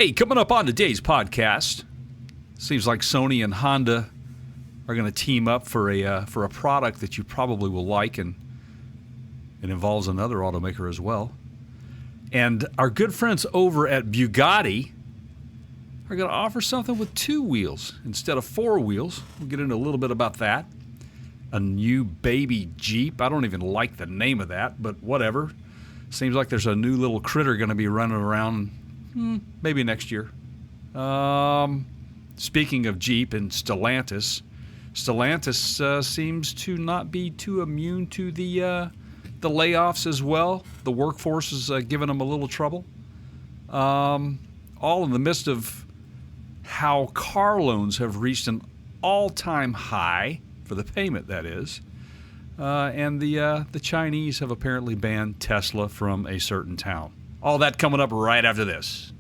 Hey, coming up on today's podcast, seems like Sony and Honda are going to team up for a product that you probably will like, and it involves another automaker as well. And our good friends over at Bugatti are going to offer something with 2 wheels instead of 4 wheels. We'll get into a little bit about that. A new baby Jeep. I don't even like the name of that, but whatever. Seems like there's a new little critter going to be running around maybe next year. Speaking of Jeep and Stellantis seems to not be too immune to the layoffs as well. The workforce is giving them a little trouble. All in the midst of how car loans have reached an all-time high for the payment, that is. And the Chinese have apparently banned Tesla from a certain town. All that coming up right after this.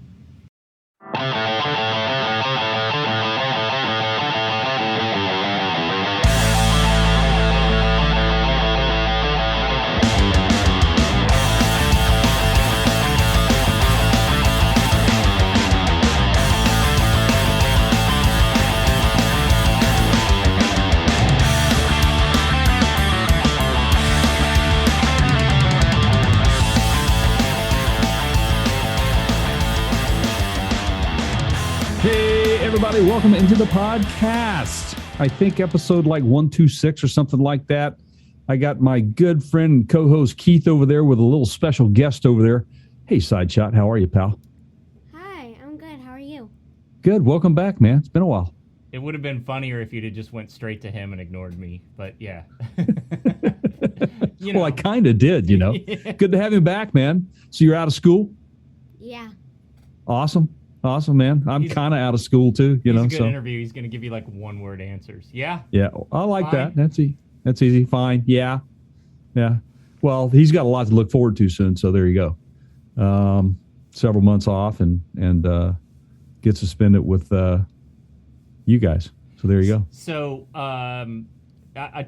Everybody, welcome into the podcast. I think episode like 126 or something like that. I got my good friend and co-host Keith over there with a little special guest over there. Hey, Sideshot, how are you, pal? Hi, I'm good. How are you? Good. Welcome back, man. It's been a while. It would have been funnier if you'd have just went straight to him and ignored me, but yeah. Well, I kind of did, Yeah. Good to have you back, man. So you're out of school? Yeah. Awesome, man. I'm kind of out of school too, He's a good interview. He's going to give you like one-word answers. Yeah. Yeah, I like Fine. that. That's easy. Fine. Yeah. Well, he's got a lot to look forward to soon, so there you go. Several months off and gets to spend it with you guys. So there you go. So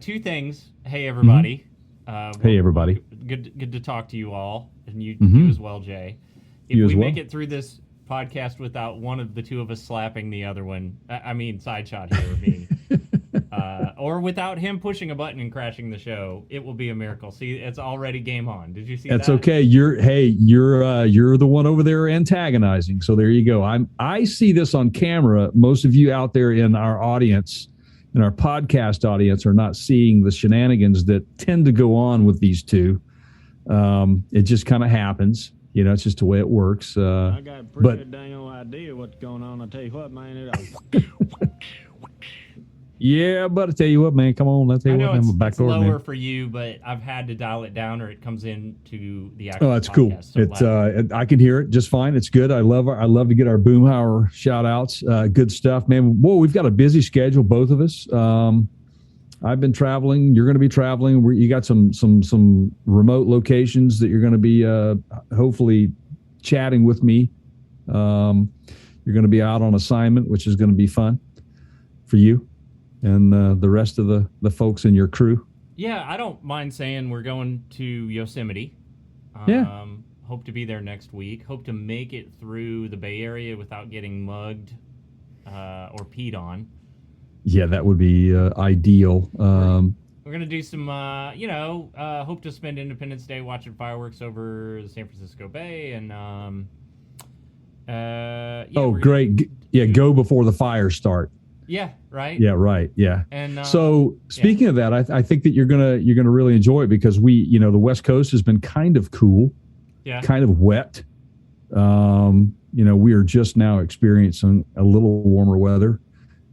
2 things. Hey, everybody. Hey, everybody. Good to talk to you all, and you as well, Jay. If You as we well. make it through this podcast without one of the 2 of us slapping the other one, Sideshot here, me, or without him pushing a button and crashing the show, it will be a miracle. See, it's already game on. Did you see that? That's okay. You're the one over there antagonizing. So there you go. I see this on camera. Most of you out there in our audience, in our podcast audience, are not seeing the shenanigans that tend to go on with these 2. It just kind of happens. It's just the way it works. I got a pretty good dang old idea what's going on. I tell you what, man. Yeah, but I tell you what, man. Come on, let's tell you what. It's lower for you, but I've had to dial it down, or it comes into the actual. Oh, that's cool. So It's I can hear it just fine. It's good. I love to get our Boomhauer shout outs. Good stuff, man. Whoa, we've got a busy schedule, both of us. I've been traveling. You're going to be traveling. You got some remote locations that you're going to be hopefully chatting with me. You're going to be out on assignment, which is going to be fun for you and the rest of the folks in your crew. Yeah, I don't mind saying we're going to Yosemite. Yeah. Hope to be there next week. Hope to make it through the Bay Area without getting mugged or peed on. Yeah, that would be ideal. We're going to do some, hope to spend Independence Day watching fireworks over the San Francisco Bay. And, great. Go before the fires start. Yeah, right. Yeah, right. Yeah. And so speaking of that, I think that you're gonna really enjoy it because the West Coast has been kind of cool, kind of wet. We are just now experiencing a little warmer weather.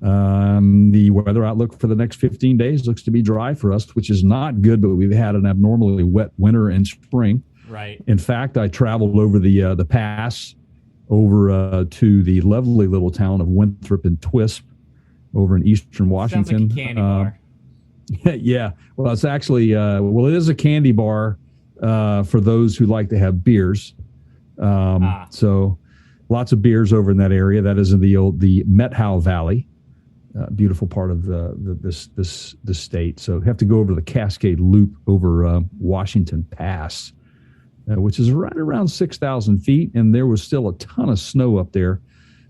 The weather outlook for the next 15 days looks to be dry for us, which is not good, but we've had an abnormally wet winter and spring. Right. In fact, I traveled over the pass over to the lovely little town of Winthrop and Twisp over in eastern Washington. Sounds like a candy bar. Yeah. Well, it's actually, it is a candy bar for those who like to have beers. So lots of beers over in that area. That is in the Methow Valley. Beautiful part of this state. So you have to go over the Cascade Loop over Washington Pass which is right around 6,000 feet, and there was still a ton of snow up there.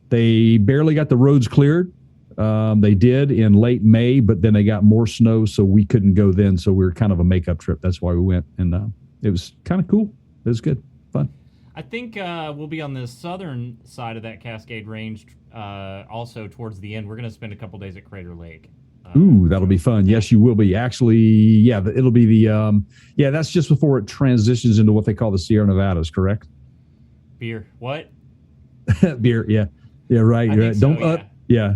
They barely got the roads cleared. They did in late May, but then they got more snow, so we couldn't go then. So we were kind of a makeup trip. That's why we went, and it was kind of cool. It was good, fun. I think we'll be on the southern side of that Cascade Range also towards the end. We're going to spend a couple days at Crater Lake. Ooh, that'll be fun. Yes, you will be. Actually, yeah, it'll be the, that's just before it transitions into what they call the Sierra Nevadas, correct? Beer. What? Beer, yeah. Yeah, right. I think so, Don't, yeah.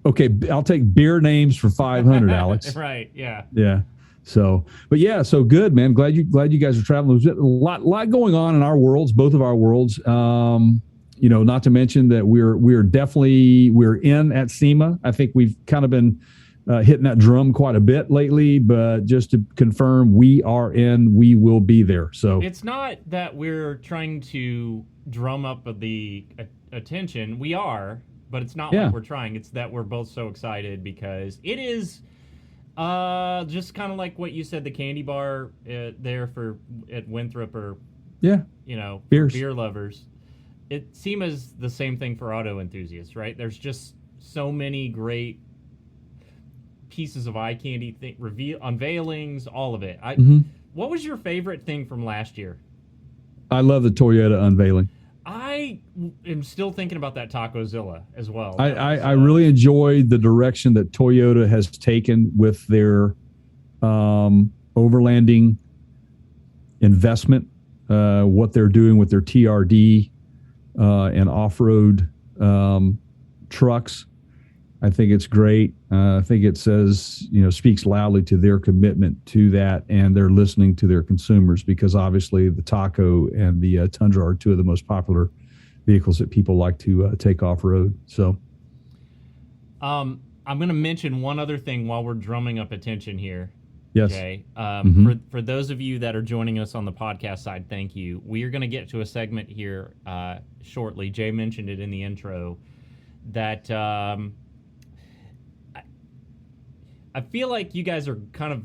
Okay, I'll take beer names for 500, Alex. Right, yeah. Yeah. So, but yeah, so good, man. Glad you guys are traveling. There's a lot going on in our worlds, both of our worlds. Not to mention that we're in at SEMA. I think we've kind of been hitting that drum quite a bit lately, but just to confirm, we are in, we will be there. So it's not that we're trying to drum up the attention. We are, but it's not like we're trying. It's that we're both so excited because it is just kind of like what you said, the candy bar there at Winthrop, or beers. Beer lovers. SEMA's the same thing for auto enthusiasts, right? There's just so many great pieces of eye candy unveilings, all of it. What was your favorite thing from last year? I love the Toyota unveiling. I am still thinking about that Tacozilla as well. I really enjoyed the direction that Toyota has taken with their overlanding investment, what they're doing with their TRD and off-road trucks. I think it's great. I think it says, speaks loudly to their commitment to that, and they're listening to their consumers, because obviously the Taco and the Tundra are two of the most popular vehicles that people like to take off-road. So, I'm going to mention one other thing while we're drumming up attention here. Yes. Okay. For those of you that are joining us on the podcast side, thank you. We are going to get to a segment here shortly. Jay mentioned it in the intro that I feel like you guys are kind of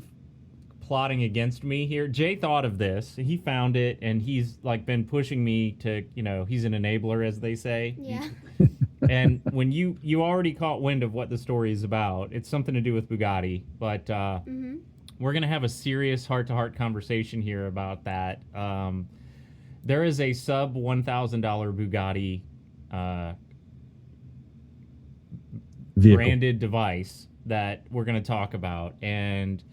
plotting against me here. Jay thought of this. He found it, and he's been pushing me to, he's an enabler, as they say. Yeah. And when you already caught wind of what the story is about, it's something to do with Bugatti, but we're going to have a serious heart-to-heart conversation here about that. There is a sub $1,000 Bugatti branded device that we're going to talk about, and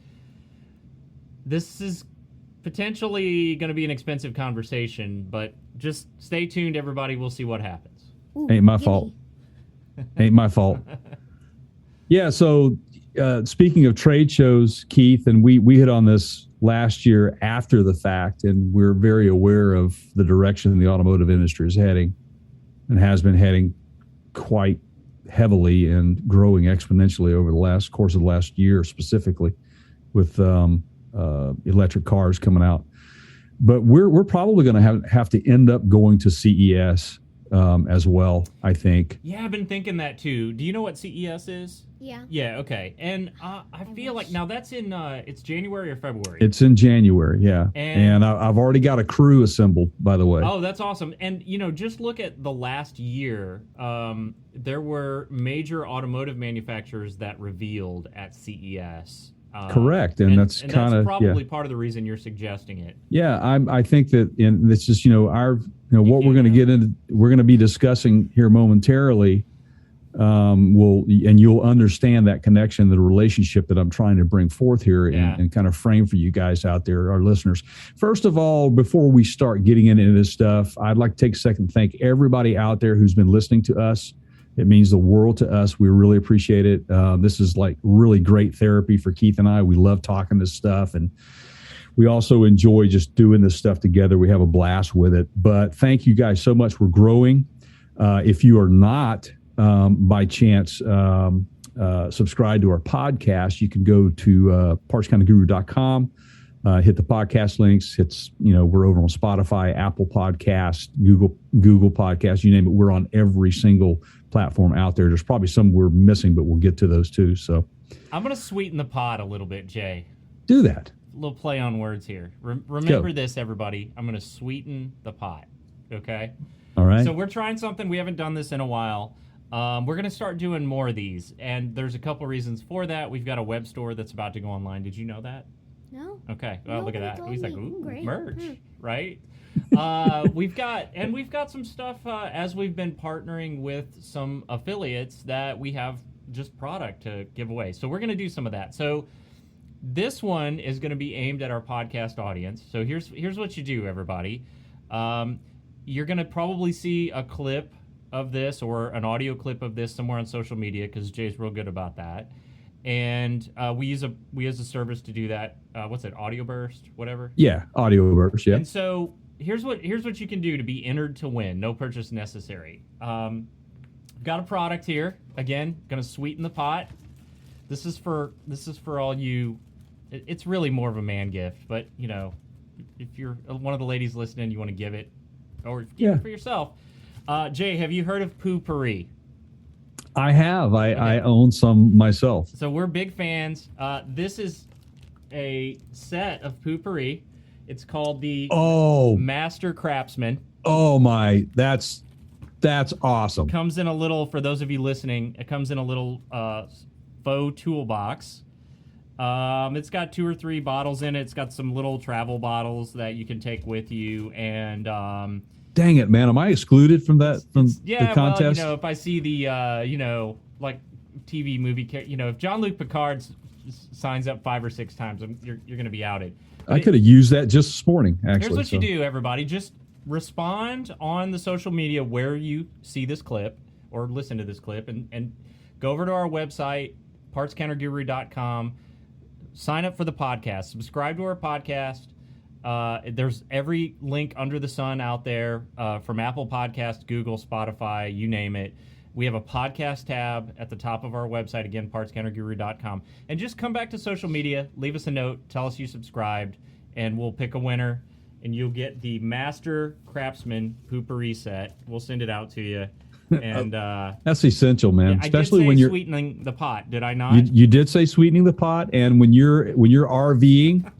this is potentially going to be an expensive conversation, but just stay tuned, everybody. We'll see what happens. Ooh, Ain't my fault. Ain't my fault. Yeah, so speaking of trade shows, Keith, and we hit on this last year after the fact, and we're very aware of the direction the automotive industry is heading, and has been heading quite heavily and growing exponentially over the course of the last year, specifically with electric cars coming out. But we're probably going to have to end up going to CES as well, I think. Yeah, I've been thinking that too. Do you know what CES is? Yeah. Yeah, okay. And I feel like now that's in it's January or February. It's in January, yeah. And I've already got a crew assembled, by the way. Oh, that's awesome. And just look at the last year. There were major automotive manufacturers that revealed at CES. Correct, and that's kind of probably part of the reason you're suggesting it. Yeah, I think that, and it's just what we're going to get into. We're going to be discussing here momentarily. You'll understand that connection, the relationship that I'm trying to bring forth here and kind of frame for you guys out there, our listeners. First of all, before we start getting into this stuff, I'd like to take a second to thank everybody out there who's been listening to us. It means the world to us. We really appreciate it. This is really great therapy for Keith and I. We love talking this stuff, and we also enjoy just doing this stuff together. We have a blast with it. But thank you guys so much. We're growing. If you are not, by chance, subscribe to our podcast, you can go to partskinddaguru.com. Hit the podcast links. We're over on Spotify, Apple Podcast, Google Podcast, you name it. We're on every single platform out there. There's probably some we're missing, but we'll get to those too. So I'm going to sweeten the pot a little bit, Jay. Do that. little play on words here. Remember this, everybody. I'm going to sweeten the pot. Okay. All right. So we're trying something. We haven't done this in a while. We're going to start doing more of these, and there's a couple reasons for that. We've got a web store that's about to go online. Did you know that? No. Okay. Well, look at Nobody that. told He's like, me. ooh, Great. merch, right? We've got some stuff as we've been partnering with some affiliates that we have just product to give away. So we're going to do some of that. So this one is going to be aimed at our podcast audience. So here's what you do, everybody. You're going to probably see a clip of this or an audio clip of this somewhere on social media because Jay's real good about that. And we use a service to do that. What's it? Audio Burst, whatever. Yeah, audio burst. Yeah. And so here's what you can do to be entered to win. No purchase necessary. Got a product here. Again, going to sweeten the pot. This is for all you. It's really more of a man gift, but you know, if you're one of the ladies listening, you want to give it, or give it for yourself. Jay, have you heard of Poo-Pourri? I have. I own some myself. So we're big fans. This is a set of Poo-Pourri. It's called the Master Craftsman. Oh my, that's awesome. Comes in a little, for those of you listening, it comes in a little faux toolbox. It's got 2 or 3 bottles in it. It's got some little travel bottles that you can take with you, and dang it, man, am I excluded from the contest? Well, you know, if I see the like TV movie, if Jean-Luc Picard signs up 5 or 6 times, you're going to be outed. I could have used that just this morning, actually. Here's what you do, everybody. Just respond on the social media where you see this clip or listen to this clip, and go over to our website, partscounterguru.com. Sign up for the podcast. Subscribe to our podcast. There's every link under the sun out there from Apple Podcast, Google, Spotify, you name it. We have a podcast tab at the top of our website, again, partscounterguru.com. And just come back to social media, leave us a note, tell us you subscribed, and we'll pick a winner. And you'll get the Master Craftsman Poo-Pourri set. We'll send it out to you. And that's essential, man. I Especially did say when you're sweetening the pot, did I not? You did say sweetening the pot, and when you're RVing,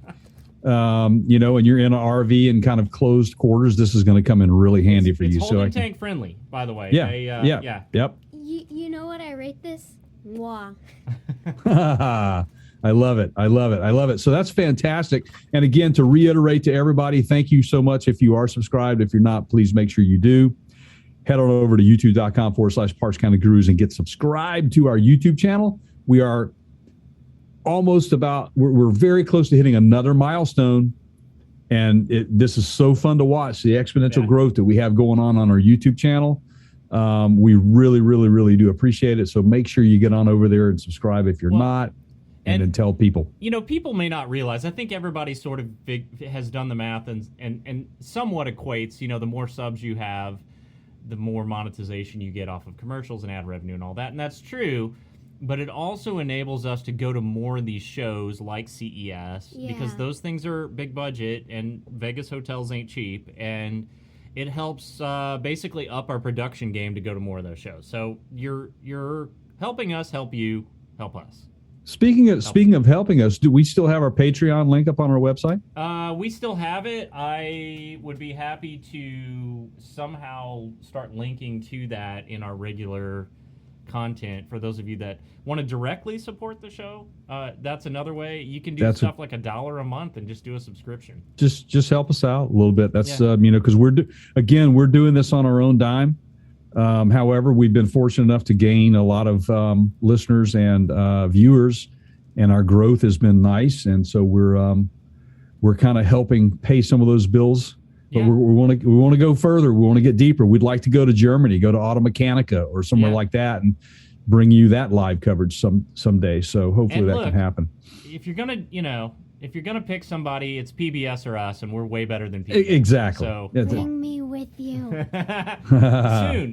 and you're in an RV in kind of closed quarters, this is going to come in really handy for you. It's holding tank friendly, by the way. Yeah. Yep. You know what I rate this? Mwah. I love it. So that's fantastic. And again, to reiterate to everybody, thank you so much. If you are subscribed, if you're not, please make sure you do. Head on over to youtube.com/Parts Counter Gurus and get subscribed to our YouTube channel. We are we're very close to hitting another milestone. And this is so fun to watch, the exponential growth that we have going on our YouTube channel. We really, really, really do appreciate it. So make sure you get on over there and subscribe if you're not, and then tell people. People may not realize. I think everybody sort of has done the math and somewhat equates, the more subs you have, the more monetization you get off of commercials and ad revenue and all that. And that's true. But it also enables us to go to more of these shows like CES because those things are big budget and Vegas hotels ain't cheap. And it helps basically up our production game to go to more of those shows. So you're helping us help you help us. Speaking of helping us, do we still have our Patreon link up on our website? We still have it. I would be happy to somehow start linking to that in our regular content for those of you that want to directly support the show. That's another way. You can do stuff like $1 a month and just do a subscription. Just help us out a little bit. That's because we're doing this on our own dime. However, we've been fortunate enough to gain a lot of listeners and viewers, and our growth has been nice. And so we're kind of helping pay some of those bills. But we want to go further. We want to get deeper. We'd like to go to Germany, go to Automechanica or somewhere like that, and bring you that live coverage someday. So hopefully that can happen. If you're gonna pick somebody, it's PBS or us, and we're way better than PBS. Exactly. So bring me with you.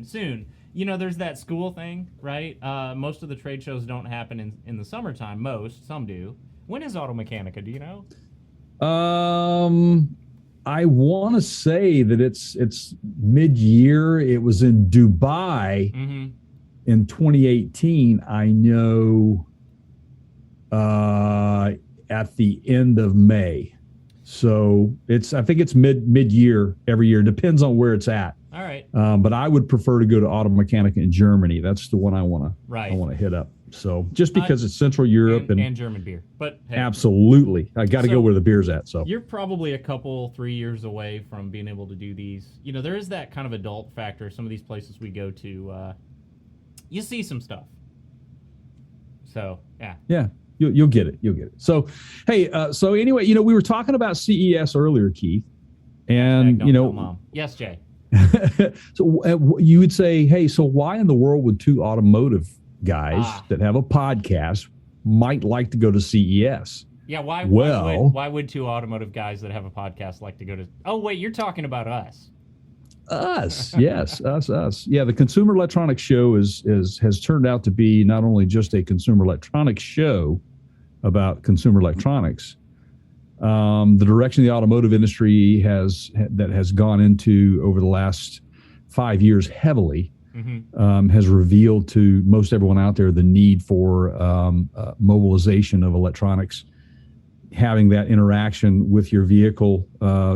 Soon. There's that school thing, right? Most of the trade shows don't happen in the summertime. Some do. When is Automechanica? Do you know? I want to say that it's mid-year. It was in Dubai in 2018. I know at the end of May. So I think it's mid-year every year. Depends on where it's at. All right. But I would prefer to go to Automechanika in Germany. That's the one I want to hit up. So just because it's Central Europe and German beer, but hey, absolutely, I got to go where the beer's at. So you're probably a 3 years away from being able to do these. You know, there is that kind of adult factor. Some of these places we go to, you see some stuff. So yeah, you'll get it. You'll get it. So hey, so anyway, you know, we were talking about CES earlier, Keith, and Don't you know, tell Mom. Yes, Jay. So you would say, hey, so why in the world would two automotive guys that have a podcast might like to go to CES? Yeah, why would two automotive guys that have a podcast like to go to? Oh, wait, you're talking about us. Us, yes, us. Yeah, the Consumer Electronics Show has turned out to be not only just a consumer electronics show about consumer electronics. The direction the automotive industry has gone into over the last 5 years heavily has revealed to most everyone out there the need for mobilization of electronics, having that interaction with your vehicle.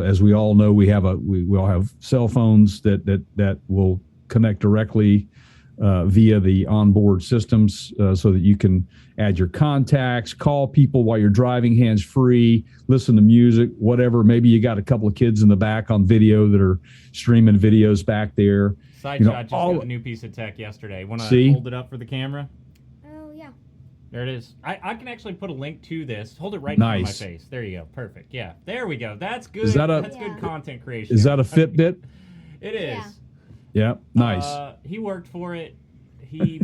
As we all know, we all have cell phones that will connect directly via the onboard systems so that you can add your contacts, call people while you're driving hands-free, listen to music, whatever. Maybe you got a couple of kids in the back on video that are streaming videos back there. Side shot just got a new piece of tech yesterday. Want to hold it up for the camera? Oh, yeah. There it is. I can actually put a link to this. Hold it right in front of my face. There you go. Perfect. Yeah. There we go. That's good. That's good content creation. Is that a Fitbit? It is. Yeah. Nice. He worked for it. He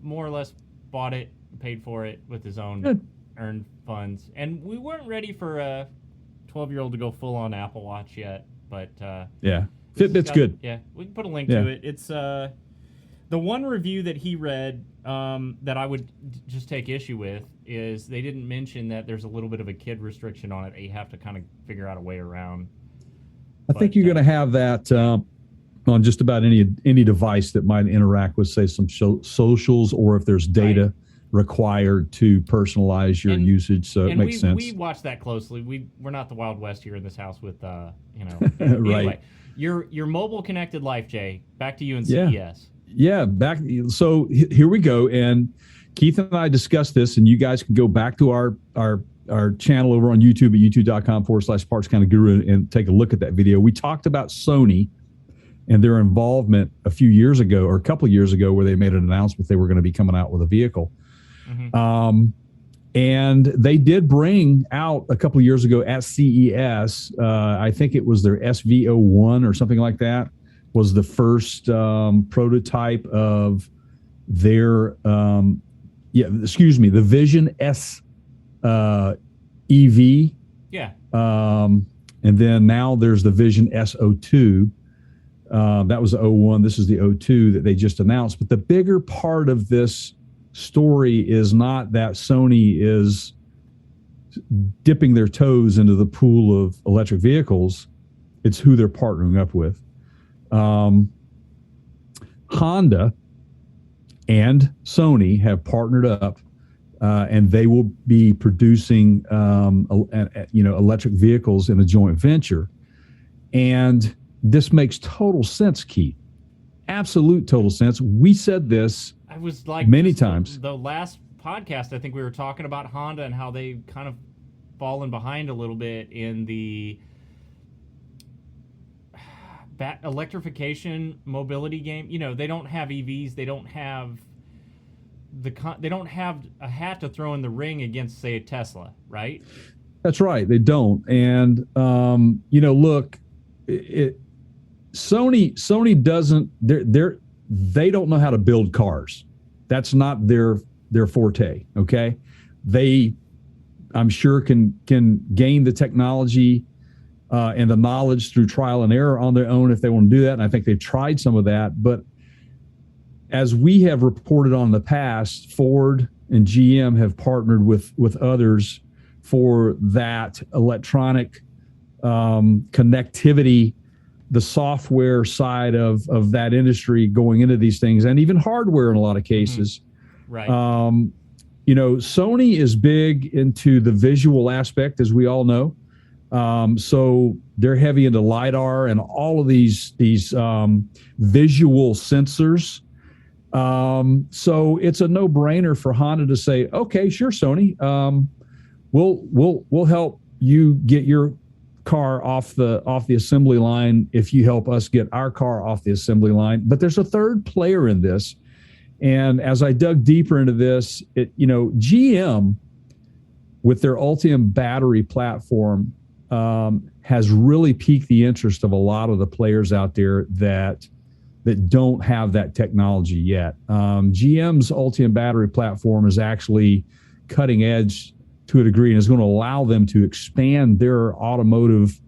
more or less bought it, paid for it with his own earned funds. And we weren't ready for a 12-year-old to go full on Apple Watch yet. But yeah, Fitbit's good. Yeah, we can put a link to it. It's the one review that he read that I would just take issue with is they didn't mention that there's a little bit of a kid restriction on it that you have to kind of figure out a way around. I think you're going to have that on just about any device that might interact with, say, some socials, or if there's data required to personalize your usage. So it makes sense. We watch that closely. We're not the Wild West here in this house with right. Anyway, your mobile connected life, Jay. Back to you and CES. Yeah, back. So here we go. And Keith and I discussed this, and you guys can go back to our channel over on YouTube at youtube.com/Parts Kind of Guru and take a look at that video. We talked about Sony and their involvement a few years ago, or a couple of years ago, where they made an announcement they were going to be coming out with a vehicle. And they did bring out a couple of years ago at CES, I think it was their SV01 or something like that, was the first prototype of their, the Vision S EV. Yeah. And then now there's the Vision S02. That was the 01. This is the 02 that they just announced. But the bigger part of this story is not that Sony is dipping their toes into the pool of electric vehicles. It's who they're partnering up with. Honda and Sony have partnered up, and they will be producing electric vehicles in a joint venture. And this makes total sense, Keith. Absolute total sense. We said this I was like many times. The last podcast, I think we were talking about Honda and how they've kind of fallen behind a little bit in the electrification mobility game. You know, they don't have EVs. They don't have they don't have a hat to throw in the ring against, say, a Tesla, right? That's right. They don't. And look, Sony doesn't. They don't know how to build cars. That's not their forte. Okay, they, I'm sure, can gain the technology and the knowledge through trial and error on their own if they want to do that. And I think they've tried some of that. But as we have reported on in the past, Ford and GM have partnered with others for that electronic connectivity, the software side of that industry going into these things, and even hardware in a lot of cases. Right. Sony is big into the visual aspect, as we all know. So they're heavy into LiDAR and all of these visual sensors. So it's a no-brainer for Honda to say, okay, sure, Sony, we'll help you get your car off the assembly line if you help us get our car off the assembly line. But there's a third player in this. And as I dug deeper into this, GM with their Ultium battery platform has really piqued the interest of a lot of the players out there that don't have that technology yet. GM's Ultium battery platform is actually cutting edge to a degree and is going to allow them to expand their automotive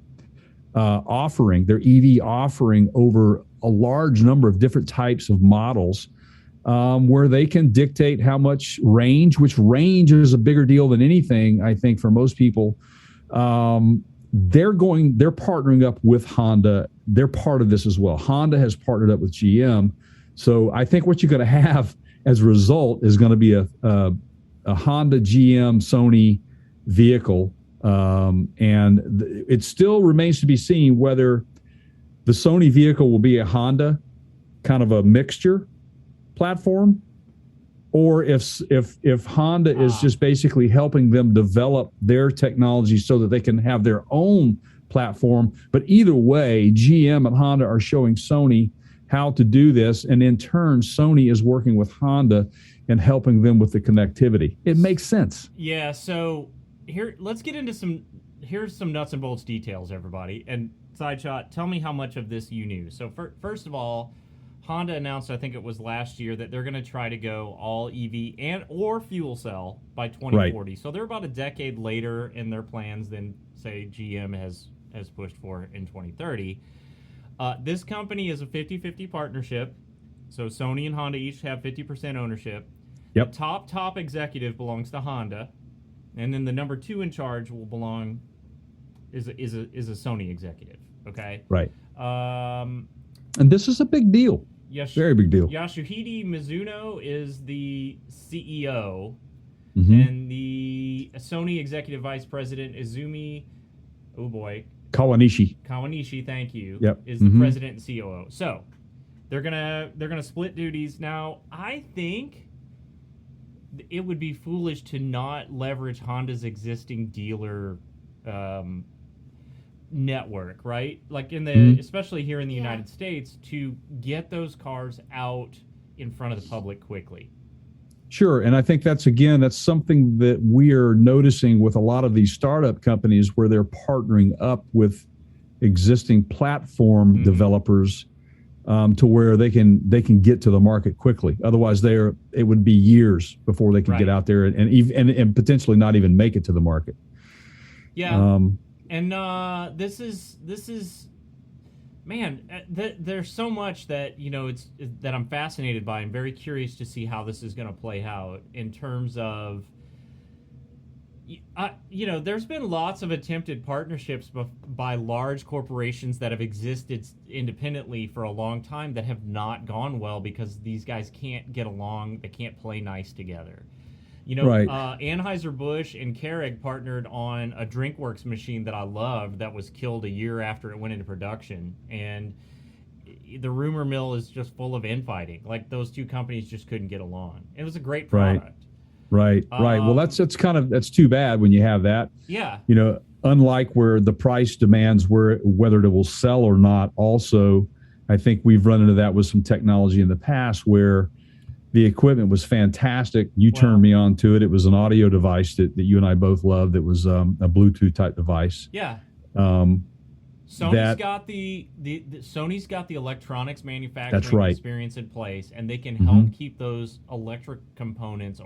offering, their EV offering, over a large number of different types of models, where they can dictate how much range, which range is a bigger deal than anything, I think, for most people. They're partnering up with Honda. They're part of this as well. Honda has partnered up with GM. So I think what you're going to have as a result is going to be a Honda, GM, Sony vehicle. And it still remains to be seen whether the Sony vehicle will be a Honda kind of a mixture platform, or if Honda is just basically helping them develop their technology so that they can have their own platform. But either way, GM and Honda are showing Sony how to do this, and in turn, Sony is working with Honda and helping them with the connectivity. It makes sense. Yeah, so let's get into here's some nuts and bolts details, everybody. And Sideshot, tell me how much of this you knew. So first of all, Honda announced, I think it was last year, that they're going to try to go all EV or fuel cell by 2040. Right. So they're about a decade later in their plans than, say, GM has pushed for in 2030. This company is a 50-50 partnership. So Sony and Honda each have 50% ownership. Yep. The top executive belongs to Honda, and then the number 2 in charge will belong is a Sony executive. Okay. Right. And this is a big deal. Very big deal. Yasuhide Mizuno is the CEO, mm-hmm. and the Sony executive vice president Izumi, Kawanishi, thank you, yep. is the president and COO. So they're gonna split duties. Now, I think it would be foolish to not leverage Honda's existing dealer network, right? Like especially here in the United States, to get those cars out in front of the public quickly. Sure, and I think that's something that we are noticing with a lot of these startup companies, where they're partnering up with existing platform developers to where they can get to the market quickly. Otherwise, it would be years before they could get out there and potentially not even make it to the market. Yeah. And this is, man. There's so much that that I'm fascinated by. I'm very curious to see how this is going to play out in terms of, there's been lots of attempted partnerships by large corporations that have existed independently for a long time that have not gone well because these guys can't get along. They can't play nice together. Anheuser-Busch and Keurig partnered on a DrinkWorks machine that I loved that was killed a year after it went into production. And the rumor mill is just full of infighting. Like, those two companies just couldn't get along. It was a great product. Right. Well, that's too bad when you have that. Yeah. Unlike where the price demands whether it will sell or not. Also, I think we've run into that with some technology in the past where the equipment was fantastic. You turned me on to it. It was an audio device that you and I both loved. It was a Bluetooth type device. Yeah. Sony's got the electronics manufacturing experience in place, and they can help keep those electrical components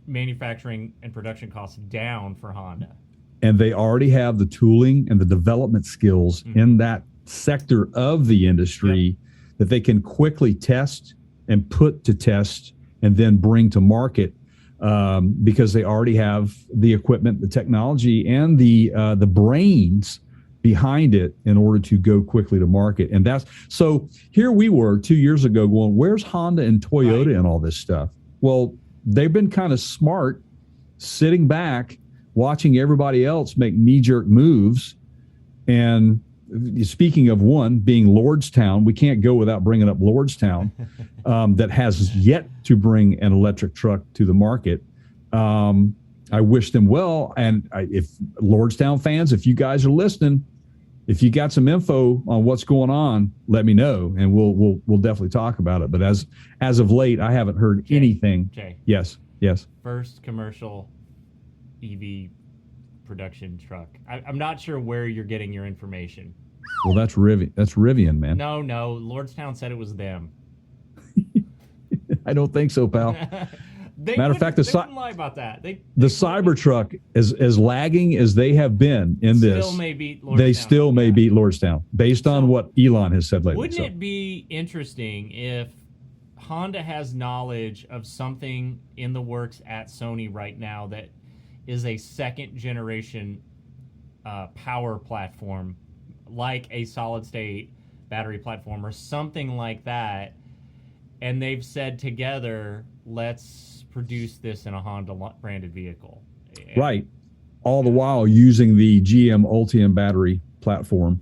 manufacturing and production costs down for Honda. And they already have the tooling and the development skills in that sector of the industry that they can quickly test and put to test and then bring to market, because they already have the equipment, the technology, and the brains behind it in order to go quickly to market. And so here we were 2 years ago going, where's Honda and Toyota and all this stuff? Well, they've been kind of smart, sitting back, watching everybody else make knee-jerk moves. And speaking of one being Lordstown, we can't go without bringing up Lordstown, that has yet to bring an electric truck to the market. I wish them well. And if Lordstown fans, if you guys are listening, if you got some info on what's going on, let me know, and we'll definitely talk about it. But as of late, I haven't heard anything. Jay. Yes. First commercial EV production truck. I'm not sure where you're getting your information. Well, that's Rivian. That's Rivian, man. No, Lordstown said it was them. I don't think so, pal. Matter of fact, they wouldn't lie about that. The Cybertruck, as lagging as they have been in this, still may beat Lordstown. they still may beat Lordstown, based on what Elon has said lately. Wouldn't it be interesting if Honda has knowledge of something in the works at Sony right now that is a second generation power platform, like a solid state battery platform or something like that, and they've said together, let's produce this in a Honda branded vehicle. Right. All the while using the GM Ultium battery platform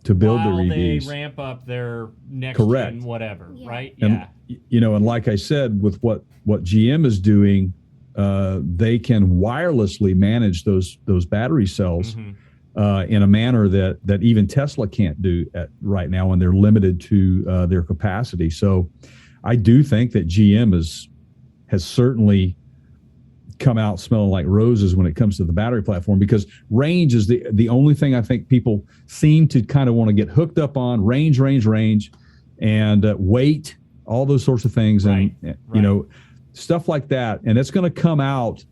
to build their EVs. They ramp up their next Correct. gen whatever, right? And, and like I said, with what GM is doing, they can wirelessly manage those battery cells in a manner that even Tesla can't do right now, when they're limited to their capacity. So I do think that GM has certainly come out smelling like roses when it comes to the battery platform, because range is the only thing I think people seem to kind of want to get hooked up on. Range, and weight, all those sorts of things. Right. And, stuff like that. And it's going to come out.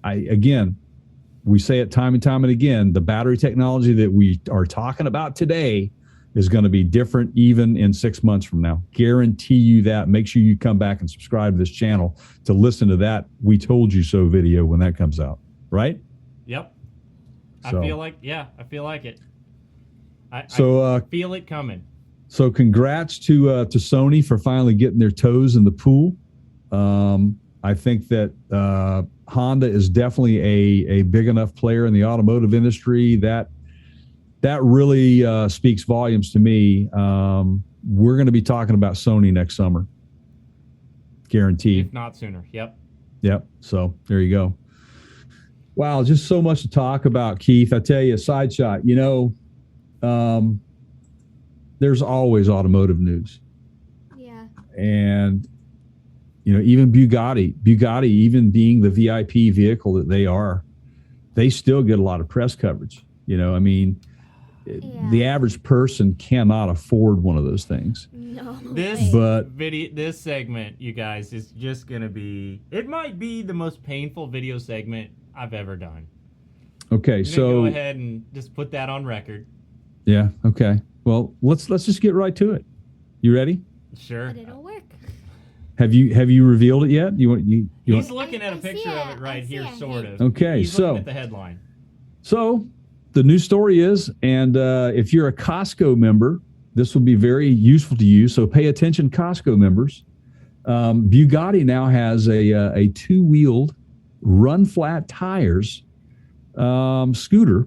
We say it time and time and again, the battery technology that we are talking about today is going to be different even in 6 months from now. Guarantee you that. Make sure you come back and subscribe to this channel to listen to that We Told You So video when that comes out, right? Yep. So, I feel like it. I feel it coming. So congrats to Sony for finally getting their toes in the pool. I think that Honda is definitely a big enough player in the automotive industry that really speaks volumes to me. We're going to be talking about Sony next summer, guaranteed. If not sooner. Yep. So there you go. Wow, just so much to talk about, Keith. I tell you, side shot. There's always automotive news. Yeah. And even Bugatti, even being the VIP vehicle that they are, they still get a lot of press coverage. The average person cannot afford one of those things. No. This segment, you guys, is just going to be, it might be the most painful video segment I've ever done. Okay, so go ahead and just put that on record. Yeah, okay. Well, let's just get right to it. You ready? Sure. But it'll work. Have you revealed it yet? He's looking at a picture of it right here, sort of. Okay, He's looking at the headline. So the news story is, and if you're a Costco member, this will be very useful to you. So pay attention, Costco members. Bugatti now has a two-wheeled, run-flat tires scooter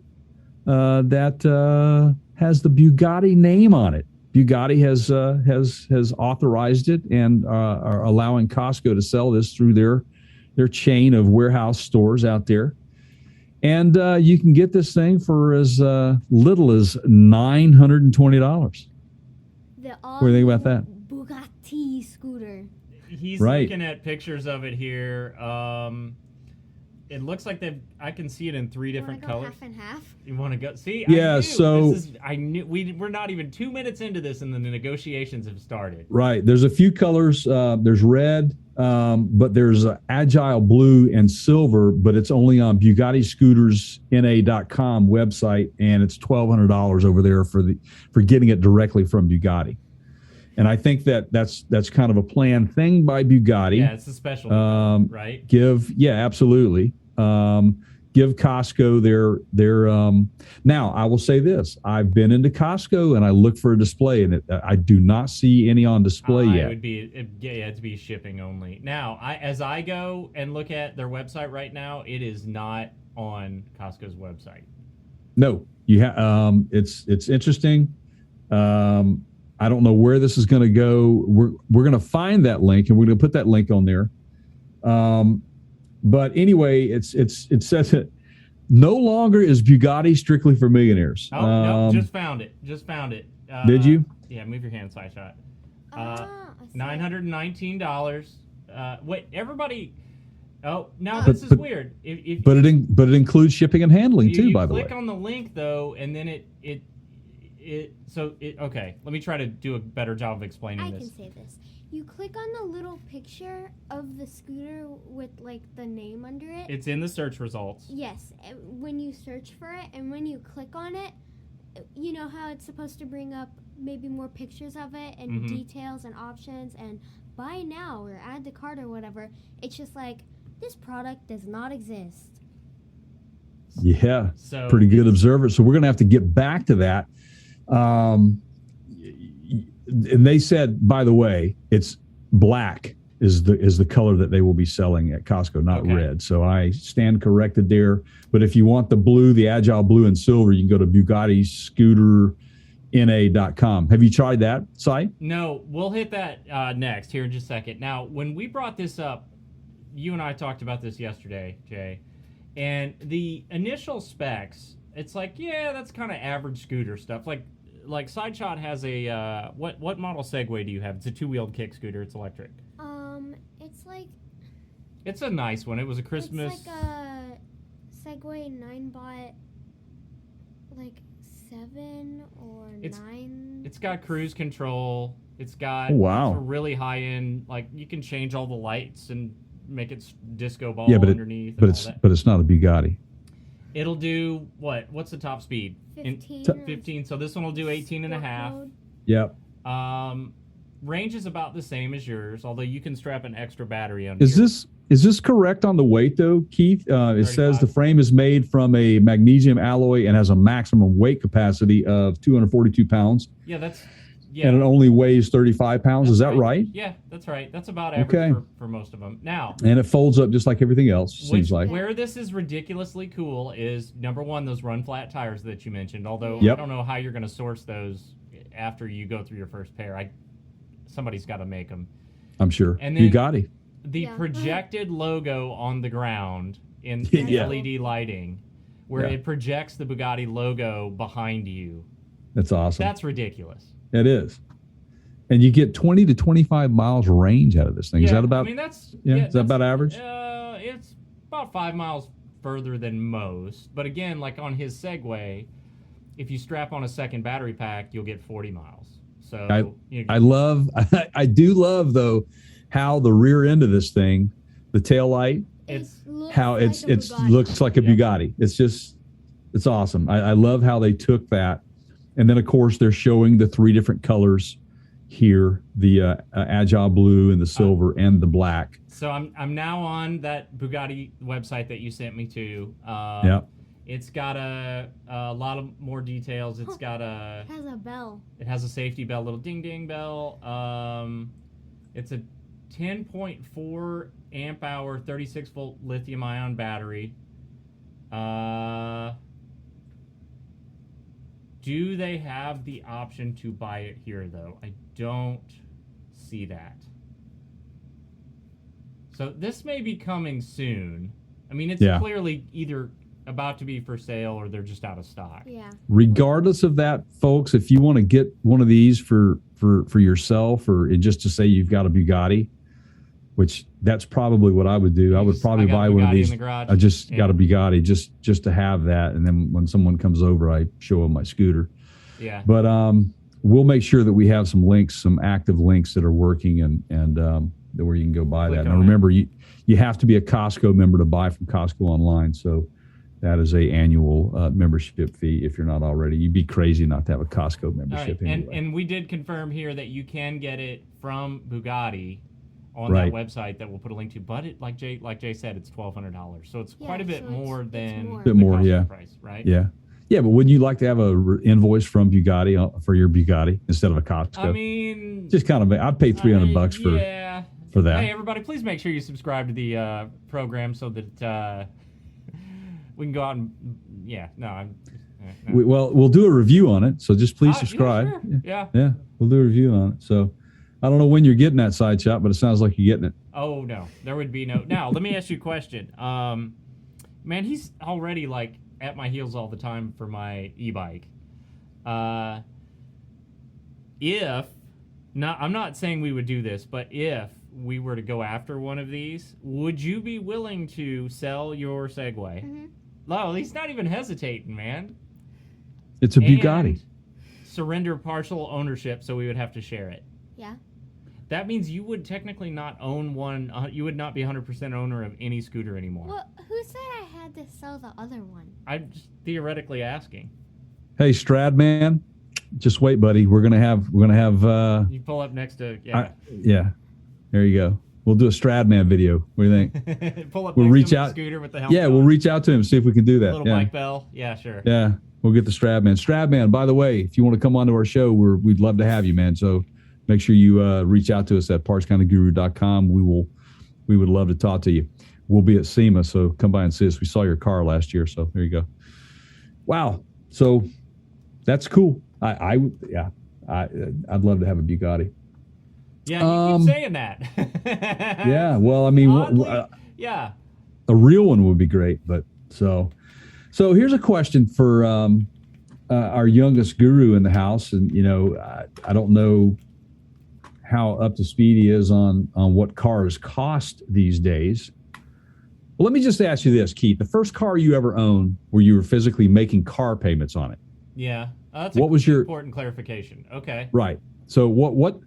that has the Bugatti name on it. Bugatti has authorized it and are allowing Costco to sell this through their chain of warehouse stores out there. And you can get this thing for as little as $920. What do you think about that? Bugatti scooter. He's looking at pictures of it here. It looks like I can see it in three different colors. Half and half. You want to go? See? Yeah. I knew we're not even 2 minutes into this, and the negotiations have started. Right. There's a few colors. There's red, but there's agile blue and silver, but it's only on BugattiScootersNA.com website, and it's $1,200 over there for getting it directly from Bugatti. And I think that's kind of a planned thing by Bugatti. Yeah, it's a special, right? Absolutely. give Costco their now I will say this. I've been into Costco and I look for a display and I do not see any on display yet. It'd be shipping only. Now, as I go and look at their website right now, it is not on Costco's website. No, it's interesting. I don't know where this is going to go. We're going to find that link and we're going to put that link on there. But anyway, it says it no longer is Bugatti strictly for millionaires. Oh, no, just found it. Did you? Yeah, move your hand, Side Shot. I see. $919. Wait, everybody. Oh, now this is weird. But it includes shipping and handling too. By the way, click on the link though, and then okay. Let me try to do a better job of explaining this. I can say this. You click on the little picture of the scooter with like the name under it. It's in the search results. Yes, when you search for it and when you click on it, you know how it's supposed to bring up maybe more pictures of it and details and options and buy now or add to cart or whatever. It's just like, this product does not exist. Yeah, so pretty good observer. So we're going to have to get back to that. And they said, by the way, it's black is the color that they will be selling at Costco, not red. So I stand corrected there. But if you want the blue, the Agile blue and silver, you can go to BugattiScooterNA.com. Have you tried that site? No, we'll hit that next here in just a second. Now, when we brought this up, you and I talked about this yesterday, Jay, and the initial specs, it's like, yeah, that's kind of average scooter stuff. Like Sideshot has a what model Segway do you have? It's a two-wheeled kick scooter. It's electric. It's like, it's a nice one. It was a Christmas. It's like a Segway 9-bot, like 7 or 9. It's got cruise control. It's got it's a really high end. Like you can change all the lights and make it disco ball underneath. But it's not a Bugatti. It'll do what? What's the top speed? 15. So this one will do 18 and a half. Yep. Range is about the same as yours, although you can strap an extra battery on. Is this correct on the weight though, Keith? It says the frame is made from a magnesium alloy and has a maximum weight capacity of 242 pounds. Yeah, and it only weighs 35 pounds. Is that right? Yeah, that's right. That's about average for most of them. Now, and it folds up just like everything else. Seems like where this is ridiculously cool is number one, those run flat tires that you mentioned. Although I don't know how you're going to source those after you go through your first pair. Somebody's got to make them. I'm sure. And then Bugatti. The projected logo on the ground in LED lighting, where it projects the Bugatti logo behind you. That's awesome. That's ridiculous. It is. And you get 20 to 25 miles range out of this thing. Is that about? I mean, is that about average? It's about 5 miles further than most. But again, like on his Segway, if you strap on a second battery pack, you'll get 40 miles. So I do love though how the rear end of this thing, the tail light, it looks like a Bugatti. It's awesome. I love how they took that, and then of course they're showing the 3 different colors here: the Agile blue and the silver and the black. So I'm now on that Bugatti website that you sent me to. It's got a lot of more details. It's got It has a bell. It has a safety bell, little ding ding bell. It's a 10.4 amp hour, 36 volt lithium ion battery. Do they have the option to buy it here though? I don't see that. So this may be coming soon. I mean, it's clearly either about to be for sale or they're just out of stock. Yeah. Regardless of that, folks, if you want to get one of these for yourself or just to say you've got a Bugatti, which that's probably what I would do. I would probably buy one of these. I just got a Bugatti just to have that, and then when someone comes over, I show them my scooter. Yeah. But we'll make sure that we have some links, some active links that are working, and where you can go buy that. Now remember, you have to be a Costco member to buy from Costco online. So that is a annual membership fee if you're not already. You'd be crazy not to have a Costco membership. Right. Anyway. And we did confirm here that you can get it from Bugatti. on Right. that website that we'll put a link to. But it, like Jay said, it's $1,200, so it's Yeah, quite a bit so it's- more it's than more. the Bit more, cost yeah. price, right? Yeah. Yeah, but wouldn't you like to have a invoice from Bugatti for your Bugatti instead of a Costco? I mean, just kind of, I'd pay $300 for that. Hey, everybody, please make sure you subscribe to the program so that we can go out and no. We'll do a review on it, so just please Yeah, subscribe. sure. Yeah. Yeah, we'll do a review on it. So I don't know when you're getting that side shot, but it sounds like you're getting it. Oh no, there would be no. Now let me ask you a question. Man, he's already like at my heels all the time for my e-bike. I'm not saying we would do this, but if we were to go after one of these, would you be willing to sell your Segway? Mm-hmm. No, he's not even hesitating, man. It's a Bugatti. And surrender partial ownership, so we would have to share it. Yeah. That means you would technically not own one. You would not be 100% owner of any scooter anymore. Well, who said I had to sell the other one? I'm just theoretically asking. Hey, Stradman, just wait, buddy. We're gonna have. You pull up next to yeah. Yeah. There you go. We'll do a Stradman video. What do you think? Pull up. We'll next reach to him out. with the scooter with the helmet. Yeah, we'll on. reach out to him, see if we can do that. Little Yeah. bike bell. Yeah, sure. Yeah, we'll get the Stradman. Stradman, by the way, if you want to come onto our show, we'd love to have you, man. So make sure you reach out to us at partscounterguru.com. We would love to talk to you. We'll be at SEMA, so come by and see us. We saw your car last year, so there you go. Wow. So that's cool. I'd love to have a Bugatti. Yeah, you keep saying that. Yeah, well, I mean, Oddly, yeah. a real one would be great. But so here's a question for our youngest guru in the house, and I don't know how up to speed he is on what cars cost these days. Well, let me just ask you this, Keith: the first car you ever owned, where you were physically making car payments on it? Yeah, that's What was your- important clarification? Okay. Right. So what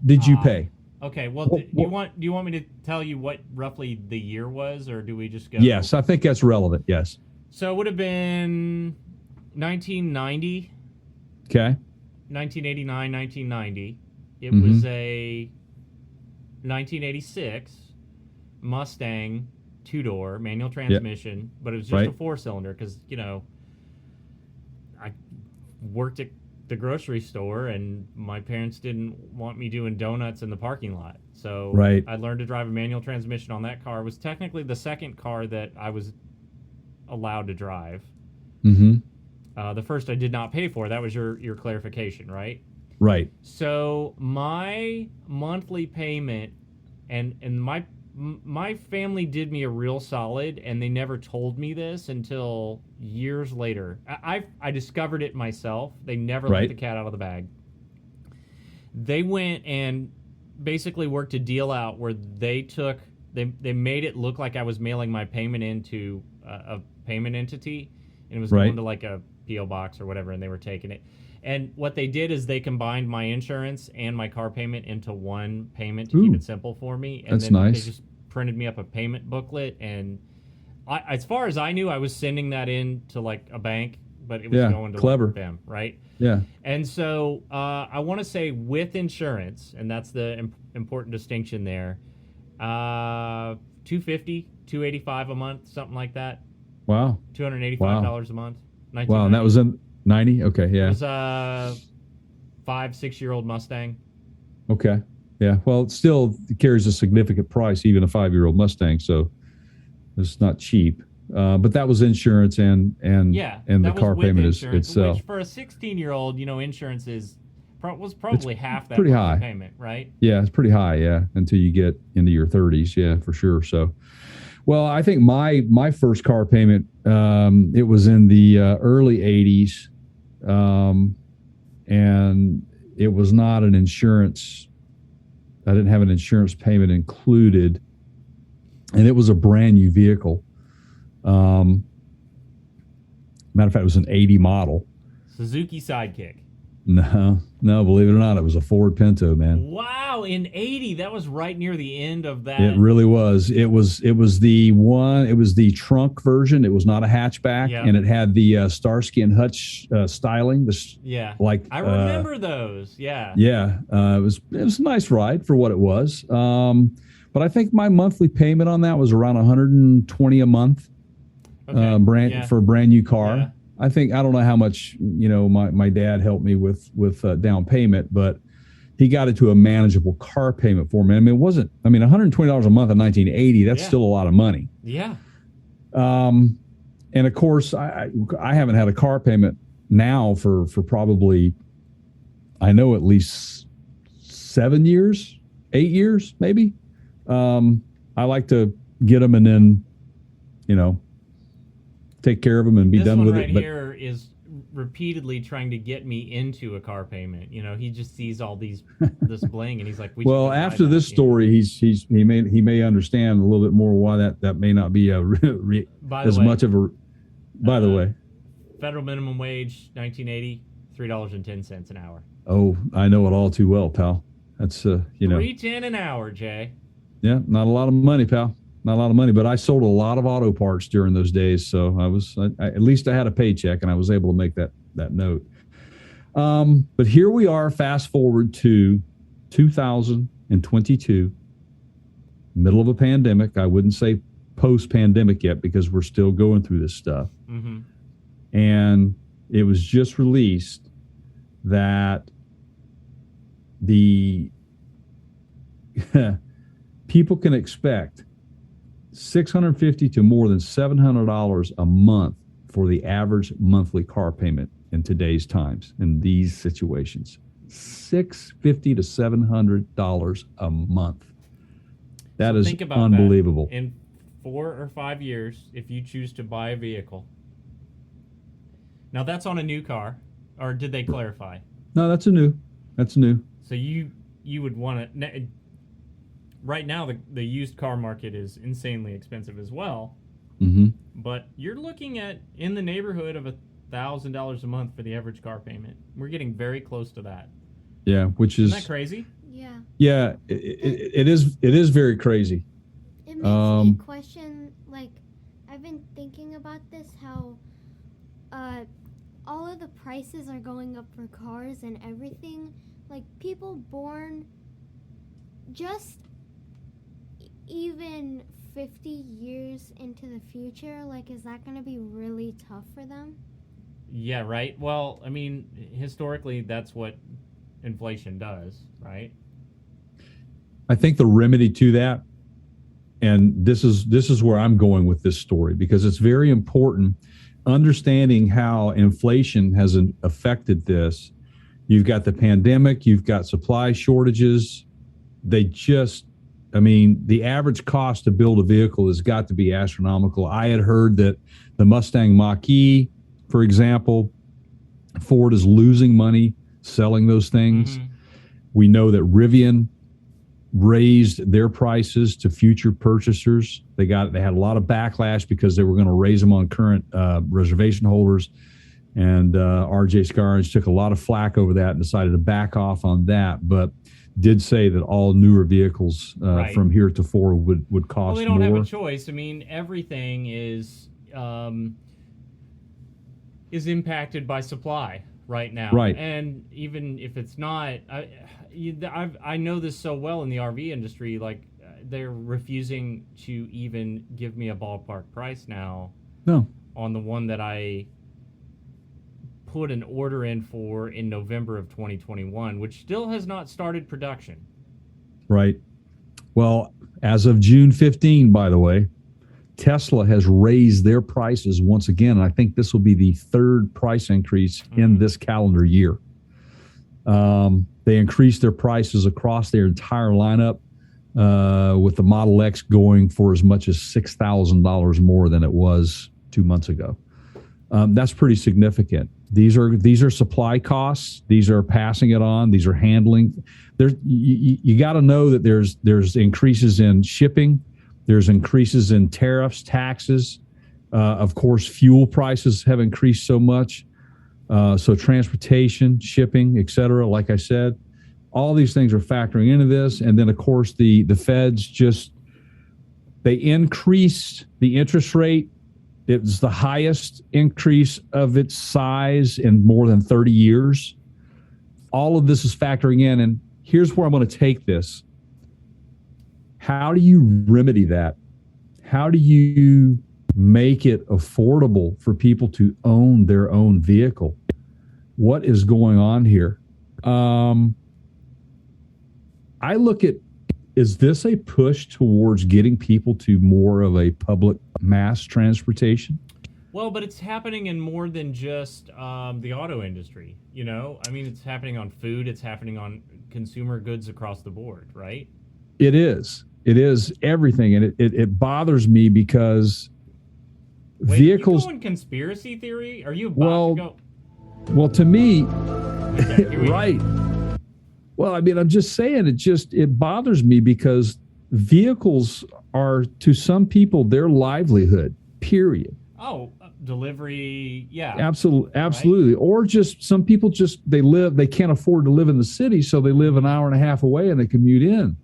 did you pay? Okay. Well, What- do you want me to tell you what roughly the year was, or do we just go? Yes, I think that's relevant. Yes. So it would have been 1990. Okay. 1989, 1990. It Mhm. was a 1986 Mustang two-door manual transmission, but it was just Right. a four-cylinder because, I worked at the grocery store and my parents didn't want me doing donuts in the parking lot. So Right. I learned to drive a manual transmission on that car. It was technically the second car that I was allowed to drive. Mm-hmm. The first I did not pay for. That was your clarification, right? Right. So my monthly payment, and my family did me a real solid, and they never told me this until years later. I discovered it myself. They never let Right. the cat out of the bag. They went and basically worked a deal out where they made it look like I was mailing my payment into a payment entity, and it was Right. going to like a P.O. box or whatever, and they were taking it. And what they did is they combined my insurance and my car payment into one payment to keep Ooh. it simple for me. And That's then nice. they just printed me up a payment booklet. And as far as I knew, I was sending that in to like a bank, but it was Yeah, going to clever. them, right? Yeah. And so I want to say with insurance, and that's the important distinction there, $250, $285 a month, something like that. Wow. $285 a month. Wow. And that was in 90? Okay. It Yeah. was a 5-6-year-old Mustang. Okay. Yeah. Well, it still carries a significant price, even a 5-year-old Mustang. So it's not cheap. But that was insurance and Yeah, the that was car with payment insurance, itself. which for a 16-year-old, insurance was probably half that pretty monthly high. payment, right? Yeah, it's pretty high. Yeah, until you get into your 30s. Yeah, for sure. So, well, I think my first car payment, it was in the early 80s, and it was not an insurance. I didn't have an insurance payment included, and it was a brand new vehicle. Matter of fact, it was an 80 model. Suzuki Sidekick. No, believe it or not, it was a Ford Pinto, man. Wow, wow, in 80, that was right near the end of that. It really was. It was the trunk version. It was not a hatchback, Yeah. and it had the Starsky and Hutch styling. Yeah. Like I remember those. Yeah. Yeah, it was a nice ride for what it was. But I think my monthly payment on that was around $120 a month. Okay. For a brand new car. Yeah. I don't know how much my dad helped me with down payment, but he got it to a manageable car payment for me. I mean, it wasn't. I mean, $120 a month in 1980. That's still a lot of money. Yeah. And of course, I haven't had a car payment now for probably, I know, at least 7 years, 8 years, maybe. I like to get them and then, take care of them and be this done one with right it. But here is repeatedly trying to get me into a car payment. He just sees all this bling and he's like, well, after this story, he may understand a little bit more why that may not be much of a. By the way, federal minimum wage 1980, $3.10 an hour. Oh, I know it all too well, pal. That's $3.10 an hour, Jay. Yeah, not a lot of money, pal. Not a lot of money, but I sold a lot of auto parts during those days, so at least I had a paycheck and I was able to make that note. But here we are, fast forward to 2022, middle of a pandemic. I wouldn't say post-pandemic yet because we're still going through this stuff. Mm-hmm. And it was just released that the people can expect $650 to more than $700 a month for the average monthly car payment in today's times, in these situations. $650 to $700 a month. That is unbelievable. That. In 4 or 5 years, if you choose to buy a vehicle. Now that's on a new car, or did they clarify? No, that's new. So you would want to. Right now, the used car market is insanely expensive as well. Mm-hmm. But you're looking at in the neighborhood of $1,000 a month for the average car payment. We're getting very close to that. Yeah, which is. Isn't that crazy? Yeah. Yeah, it is. It is very crazy. It makes me question. Like, I've been thinking about this. How, all of the prices are going up for cars and everything. Like, people born just even 50 years into the future, like, is that going to be really tough for them? Yeah, right. Well, I mean, historically, that's what inflation does, right? I think the remedy to that, and this is where I'm going with this story, because it's very important, understanding how inflation has affected this. You've got the pandemic, you've got supply shortages. The average cost to build a vehicle has got to be astronomical. I had heard that the Mustang Mach-E, for example, Ford is losing money selling those things. Mm-hmm. We know that Rivian raised their prices to future purchasers. They had a lot of backlash because they were going to raise them on current reservation holders. And RJ Scaringe took a lot of flack over that and decided to back off on that, but did say that all newer vehicles from heretofore would cost more. Well, they don't have a choice. I mean, everything is impacted by supply right now. Right. And even if it's not, I know this so well in the RV industry, like they're refusing to even give me a ballpark price now. No. On the one that I put an order in for in November of 2021, which still has not started production. Right. Well, as of June 15, by the way, Tesla has raised their prices once again. And I think this will be the third price increase in this calendar year. They increased their prices across their entire lineup, with the Model X going for as much as $6,000 more than it was 2 months ago. That's pretty significant. These are supply costs. These are passing it on. These are handling. You got to know that there's increases in shipping. There's increases in tariffs, taxes. Of course, fuel prices have increased so much. So transportation, shipping, et cetera, like I said. All these things are factoring into this. And then, of course, the feds they increased the interest rate. It was the highest increase of its size in more than 30 years. All of this is factoring in. And here's where I'm going to take this. How do you remedy that? How do you make it affordable for people to own their own vehicle? What is going on here? I look at, is this a push towards getting people to more of a public mass transportation? Well, but it's happening in more than just the auto industry, you know? I mean, it's happening on food. It's happening on consumer goods across the board, right? It is. It is everything. And it bothers me because vehicles... Are you going conspiracy theory? Are you about to go... Well, to me, okay, right. Well, I mean, I'm just saying it bothers me because vehicles are, to some people, their livelihood, period. Oh, delivery, yeah. Absolutely. Right? Or just some people they can't afford to live in the city, so they live an hour and a half away and they commute in.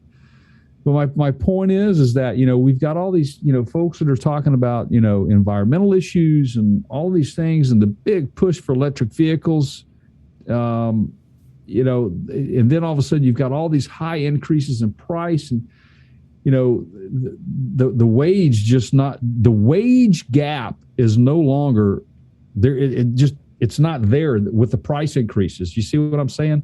But my point is that, we've got all these, folks that are talking about, environmental issues and all these things and the big push for electric vehicles. And then all of a sudden you've got all these high increases in price and, the wage gap is no longer there. It's not there with the price increases. You see what I'm saying?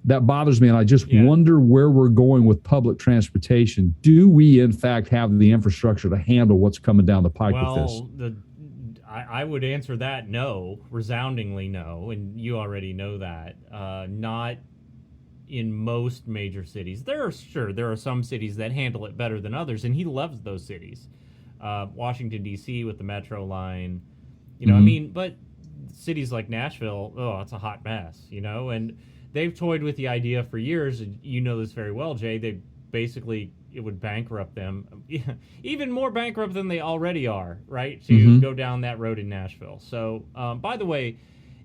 That bothers me. And I just wonder where we're going with public transportation. Do we in fact have the infrastructure to handle what's coming down the pike with this? I would answer that no, resoundingly no, and you already know that. Not in most major cities. There are some cities that handle it better than others, and he loves those cities. Washington, D.C. with the Metro line, but cities like Nashville, it's a hot mess, and they've toyed with the idea for years, and you know this very well, Jay. They basically, it would bankrupt them, even more bankrupt than they already are, right, to go down that road in Nashville. So, by the way,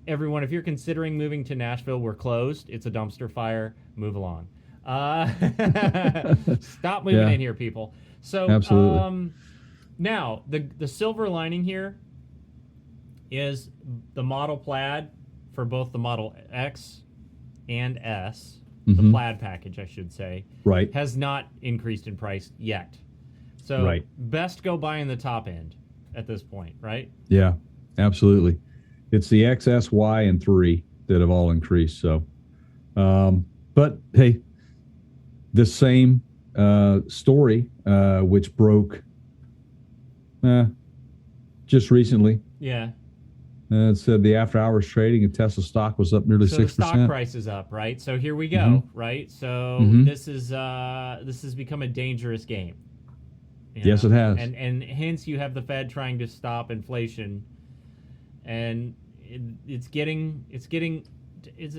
everyone, if you're considering moving to Nashville, we're closed. It's a dumpster fire. Move along. Stop moving in here, people. So, absolutely. Now, the silver lining here is the Model Plaid for both the Model X and S, the Plaid package, I should say, right, has not increased in price yet. So best go buy in the top end at this point, right? Yeah, absolutely. It's the X, S, Y, and 3 that have all increased. So, but hey, the same story, which broke just recently. Yeah. It said the after-hours trading of Tesla stock was up nearly 6%. The stock price is up, right? So here we go, right? So this has become a dangerous game. Yes, it has. And hence you have the Fed trying to stop inflation, and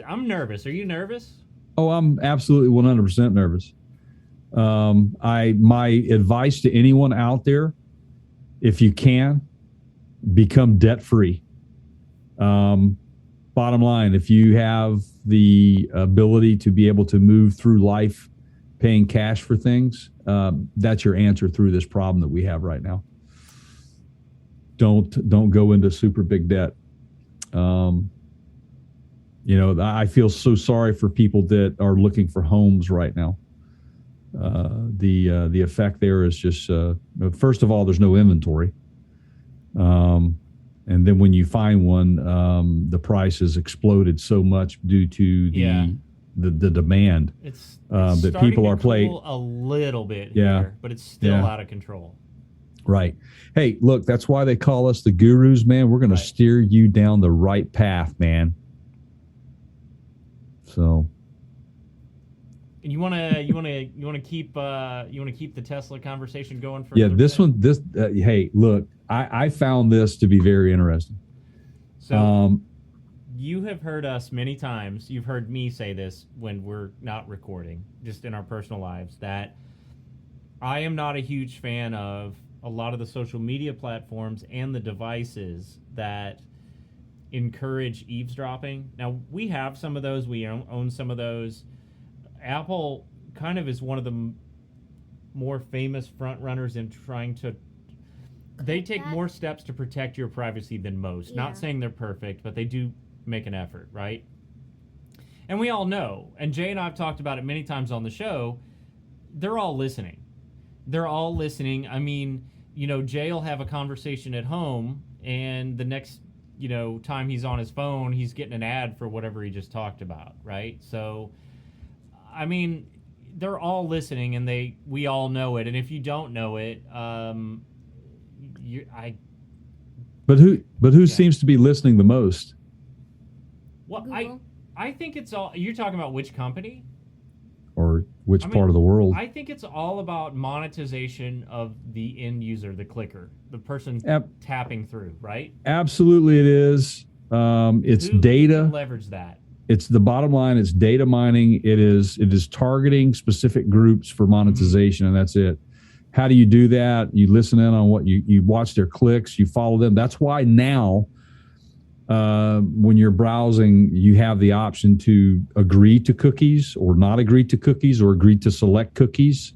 I'm nervous. Are you nervous? Oh, I'm absolutely 100% nervous. My advice to anyone out there, if you can, become debt-free. Bottom line, if you have the ability to be able to move through life paying cash for things, that's your answer through this problem that we have right now. Don't go into super big debt. I feel so sorry for people that are looking for homes right now. The effect there is just, first of all, there's no inventory. And then when you find one, the price has exploded so much due to the demand. It's that people are playing a little bit here, but it's still out of control. Right. Hey, look, that's why they call us the gurus, man. We're going to steer you down the right path, man. So. And you want to keep the Tesla conversation going for hey, look, I found this to be very interesting. So you have heard us many times. You've heard me say this when we're not recording, just in our personal lives, that I am not a huge fan of a lot of the social media platforms and the devices that encourage eavesdropping. Now, we have some of those. We own some of those. Apple kind of is one of the more famous front runners in trying to. They take more steps to protect your privacy than most. Yeah. Not saying they're perfect, but they do make an effort, right? And we all know, and Jay and I have talked about it many times on the show, they're all listening. They're all listening. I mean, Jay will have a conversation at home, and the next, time he's on his phone, he's getting an ad for whatever he just talked about, right? So, I mean, they're all listening, and we all know it. And if you don't know it, But who seems to be listening the most? Well, Google? I think it's all. You're talking about which company? Or which part of the world? I think it's all about monetization of the end user, the clicker, the person tapping through, right? Absolutely, it is. It's data. Who can leverage that? It's the bottom line. It's data mining. It is targeting specific groups for monetization, and that's it. How do you do that? You listen in on what you watch their clicks, you follow them. That's why now, when you're browsing, you have the option to agree to cookies or not agree to cookies or agree to select cookies.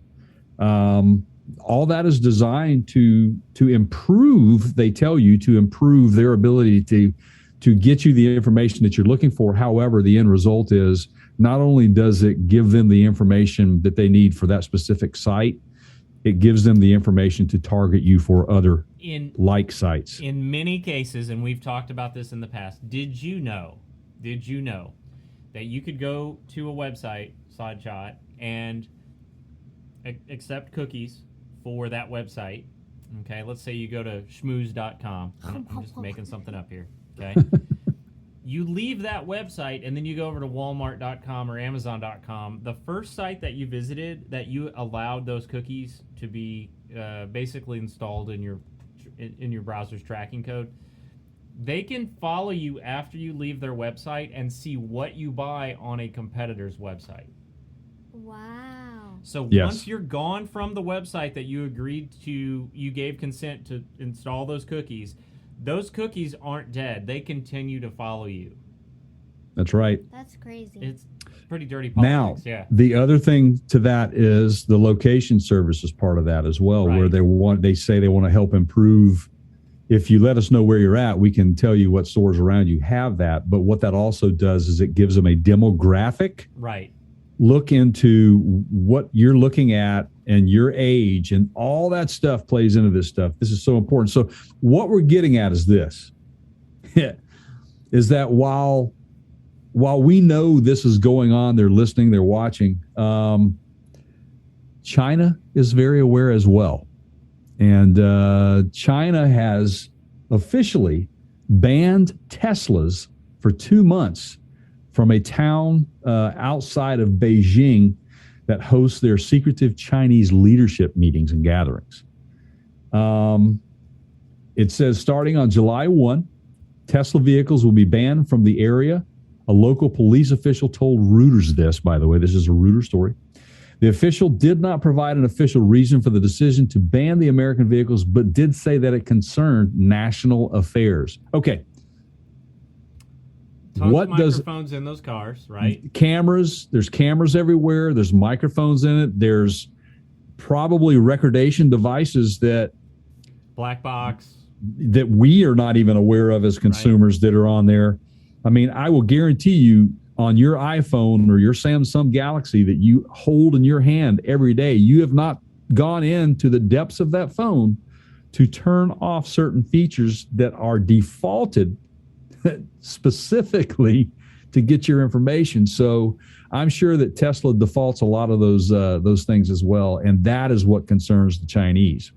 All that is designed to improve, they tell you, to improve their ability to get you the information that you're looking for. However, the end result is not only does it give them the information that they need for that specific site, it gives them the information to target you for other like sites. In many cases, and we've talked about this in the past, did you know that you could go to a website, SideShot, and accept cookies for that website? Okay, let's say you go to schmooze.com. I'm just making something up here. Okay. You leave that website and then you go over to walmart.com or amazon.com. The first site that you visited that you allowed those cookies to be basically installed in your browser's tracking code, they can follow you after you leave their website and see what you buy on a competitor's website. Wow. So Yes. Once you're gone from the website that you gave consent to install those cookies aren't dead. They continue to follow you. That's right. That's crazy. It's pretty dirty Now, politics, yeah. the other thing to that is the location service is part of that as well, Right. where they say they want to help improve. If you let us know where you're at, we can tell you what stores around you have that. But what that also does is it gives them a demographic Right. look into what you're looking at and your age, and all that stuff plays into this stuff. This is so important. So what we're getting at is this, is that while we know this is going on, they're listening, they're watching, China is very aware as well. And China has officially banned Teslas for 2 months from a town outside of Beijing that hosts their secretive Chinese leadership meetings and gatherings. It says starting on July 1, Tesla vehicles will be banned from the area. A local police official told Reuters this, by the way. This is a Reuters story. The official did not provide an official reason for the decision to ban the American vehicles, but did say that it concerned national affairs. Okay. Tons What of does microphones in those cars, right? cameras? There's cameras everywhere. There's microphones in it. There's probably recordation devices that Black box. we are not even aware of as consumers that are on there. I mean, I will guarantee you on your iPhone or your Samsung Galaxy that you hold in your hand every day, you have not gone into the depths of that phone to turn off certain features that are defaulted specifically to get your information. So I'm sure that Tesla defaults a lot of those things as well, and that is what concerns the Chinese.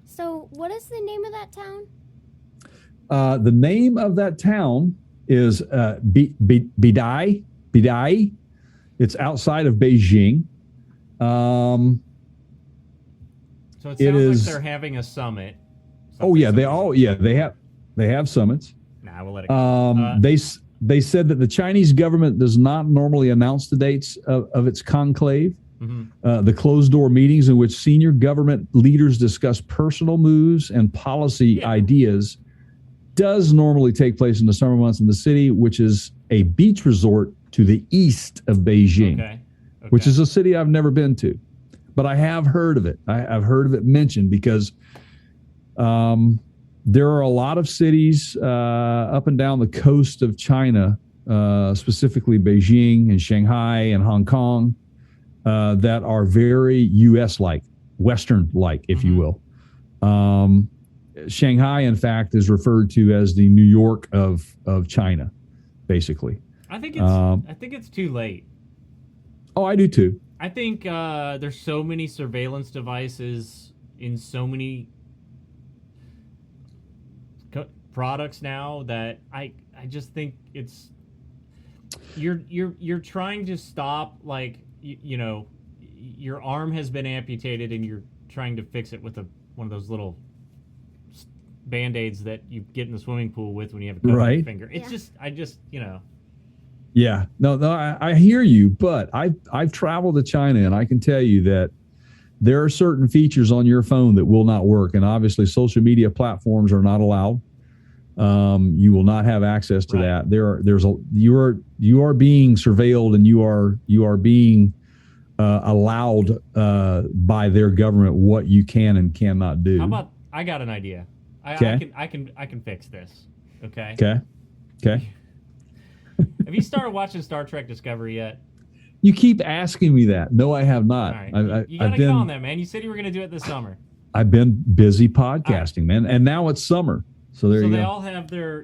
So what is the name of that town? The name of that town is Bidai. Bidai. It's outside of Beijing. So it sounds like they're having a summit. Oh yeah, they have summits. Nah, we'll let it go. They said that the Chinese government does not normally announce the dates of its conclave. Mm-hmm. The closed-door meetings in which senior government leaders discuss personal moves and policy ideas does normally take place in the summer months in the city, which is a beach resort to the east of Beijing. Okay. which is a city I've never been to, but I have heard of it. I've heard of it mentioned because there are a lot of cities up and down the coast of China, specifically Beijing and Shanghai and Hong Kong, that are very U.S.-like, Western-like, if you will. Shanghai, in fact, is referred to as the New York of China, basically. I think it's too late. Oh, I do too. I think there's so many surveillance devices in so many products now that I just think it's you're trying to stop, like, you know, your arm has been amputated and you're trying to fix it with one of those little Band-Aids that you get in the swimming pool with when you have a cut on your finger. It's you know. Yeah, no, I hear you, but I've traveled to China, and I can tell you that there are certain features on your phone that will not work, and obviously social media platforms are not allowed. You will not have access to that. You are being surveilled, and you are being allowed by their government what you can and cannot do. How about, I got an idea. I can fix this. Okay. Okay. Have you started watching Star Trek Discovery yet? You keep asking me that. No, I have not. All right. You gotta get on that, man. You said you were gonna do it this summer. I've been busy podcasting, man, and now it's summer. So you go. So they all have their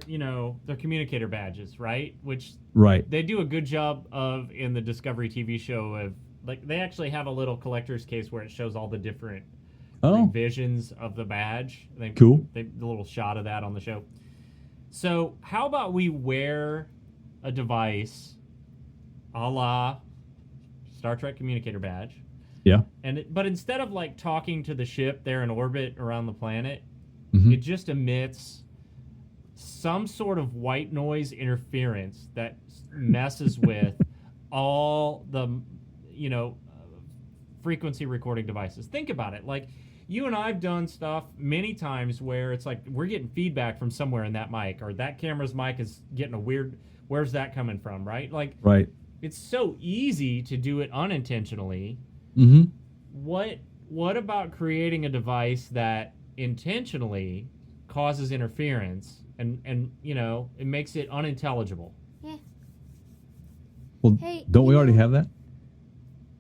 communicator badges, right? Which they do a good job of in the Discovery TV show. Of, like, they actually have a little collector's case where it shows all the different revisions of the badge. Cool. The little shot of that on the show. So how about we wear a device a la Star Trek communicator badge? Yeah. But instead of, like, talking to the ship there in orbit around the planet, it just emits some sort of white noise interference that messes with all the, frequency recording devices. Think about it. Like, you and I've done stuff many times where it's like we're getting feedback from somewhere in that mic, or that camera's mic is getting a weird, where's that coming from, right? Like, it's so easy to do it unintentionally. What about creating a device that intentionally causes interference and it makes it unintelligible? Yeah. Well, don't we already have that?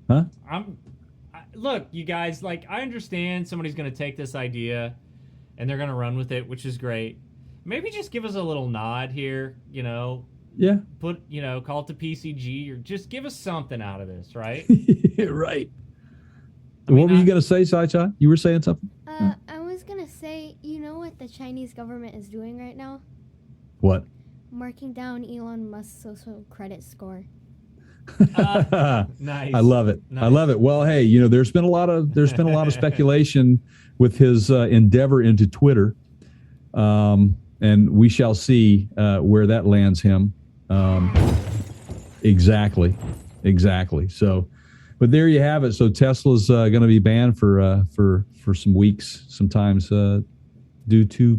Huh? Look, you guys, like, I understand somebody's going to take this idea and they're going to run with it, which is great. Maybe just give us a little nod here, Yeah. Call it the PCG, or just give us something out of this, right? Right. What were you going to say, Sai-Chan? You were saying something? I was going to say, you know what the Chinese government is doing right now? What? Marking down Elon Musk's social credit score. Nice. I love it. Nice. I love it. Well, hey, there's been a lot of speculation with his endeavor into Twitter, and we shall see where that lands him. Exactly. So, but there you have it. So Tesla's going to be banned for some weeks, sometimes due to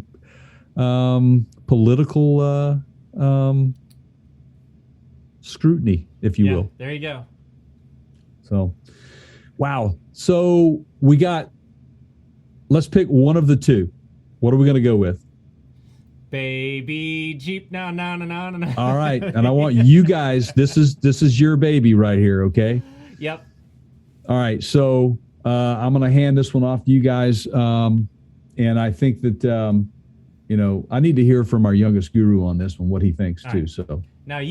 political scrutiny, if you will. There you go. So, wow. So let's pick one of the two. What are we going to go with? Baby Jeep. No. All right. And I want you guys, this is your baby right here. Okay. Yep. All right. So, I'm going to hand this one off to you guys. And I think that, I need to hear from our youngest guru on this one, what he thinks too. Right. So now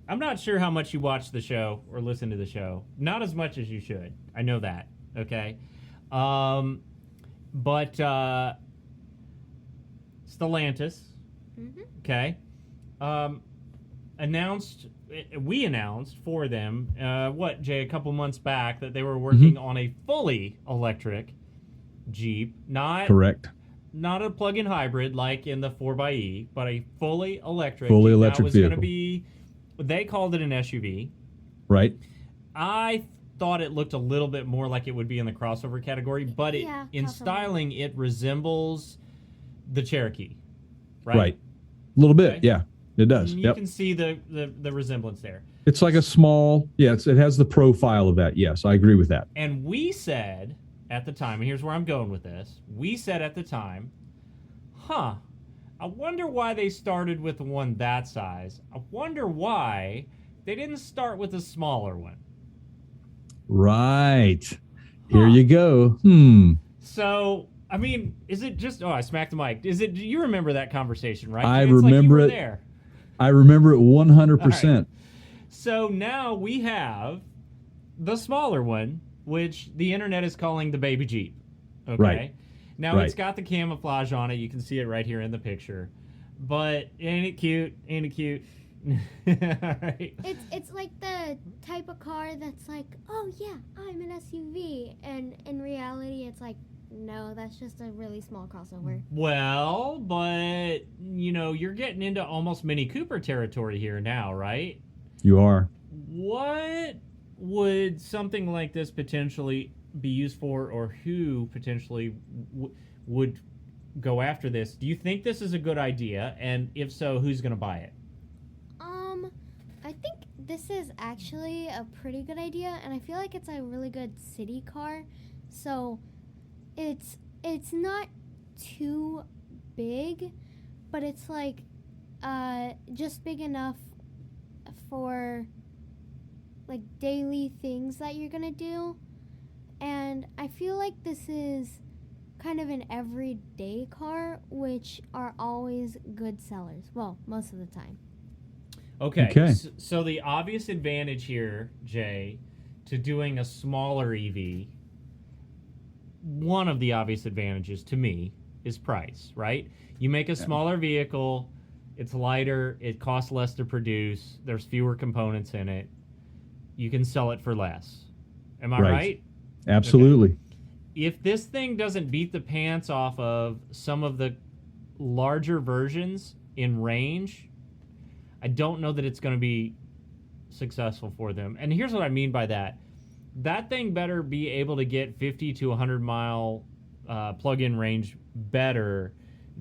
I'm not sure how much you watch the show or listen to the show. Not as much as you should. I know that. Okay. But Stellantis, okay, we announced for them, Jay, a couple months back, that they were working on a fully electric Jeep. Correct. Not a plug-in hybrid like in the 4xe, but a fully electric Jeep. Vehicle. Going to be, they called it an SUV. Right. I thought it looked a little bit more like it would be in the crossover category, but in styling, it resembles the Cherokee. Right. A little bit. Okay. Yeah. It does. You Yep. can see the resemblance there. It's like a small, it has the profile of that. Yes, I agree with that. And we said at the time, and here's where I'm going with this. We said at the time, I wonder why they started with one that size. I wonder why they didn't start with a smaller one. Right. Here you go. So, I mean, is it just, I smacked the mic. Do you remember that conversation, right? I It's remember like you were it. there. I remember it 100%. All right. So now we have the smaller one, which the internet is calling the baby Jeep. Okay. Right. Now Right. it's got the camouflage on it. You can see it right here in the picture. But ain't it cute? Ain't it cute? All right. It's like the type of car that's like, oh yeah, I'm an SUV, and in reality, it's like, no, that's just a really small crossover. Well, but you're getting into almost Mini Cooper territory here now, right? You are. What would something like this potentially be used for, or who potentially would go after this? Do you think this is a good idea? And if so, who's going to buy it? I think this is actually a pretty good idea, and I feel like it's a really good city car. So it's not too big, but it's like just big enough for like daily things that you're gonna do. And I feel like this is kind of an everyday car, which are always good sellers. Well, most of the time. Okay. So the obvious advantage here, Jay, to doing a smaller EV, one of the obvious advantages to me is price, right? You make a smaller vehicle, it's lighter, it costs less to produce, there's fewer components in it, you can sell it for less. Am I right? Absolutely. Okay. If this thing doesn't beat the pants off of some of the larger versions in range, I don't know that it's going to be successful for them. And here's what I mean by that. That thing better be able to get 50 to 100 mile plug-in range better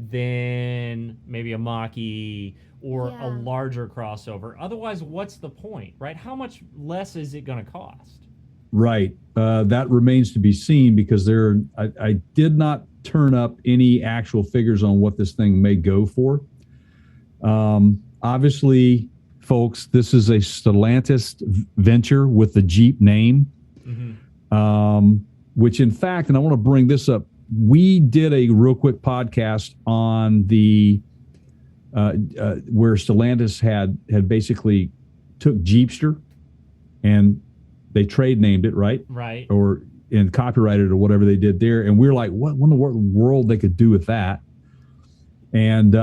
than maybe a Mach-E or a larger crossover. Otherwise, what's the point, right? How much less is it going to cost? Right. That remains to be seen, because I did not turn up any actual figures on what this thing may go for. Obviously, folks, this is a Stellantis venture with the Jeep name, which in fact, and I want to bring this up, we did a real quick podcast on the where Stellantis had basically took Jeepster and they trade named it, right? Right. And copyrighted or whatever they did there. And we're like, what in the world they could do with that? And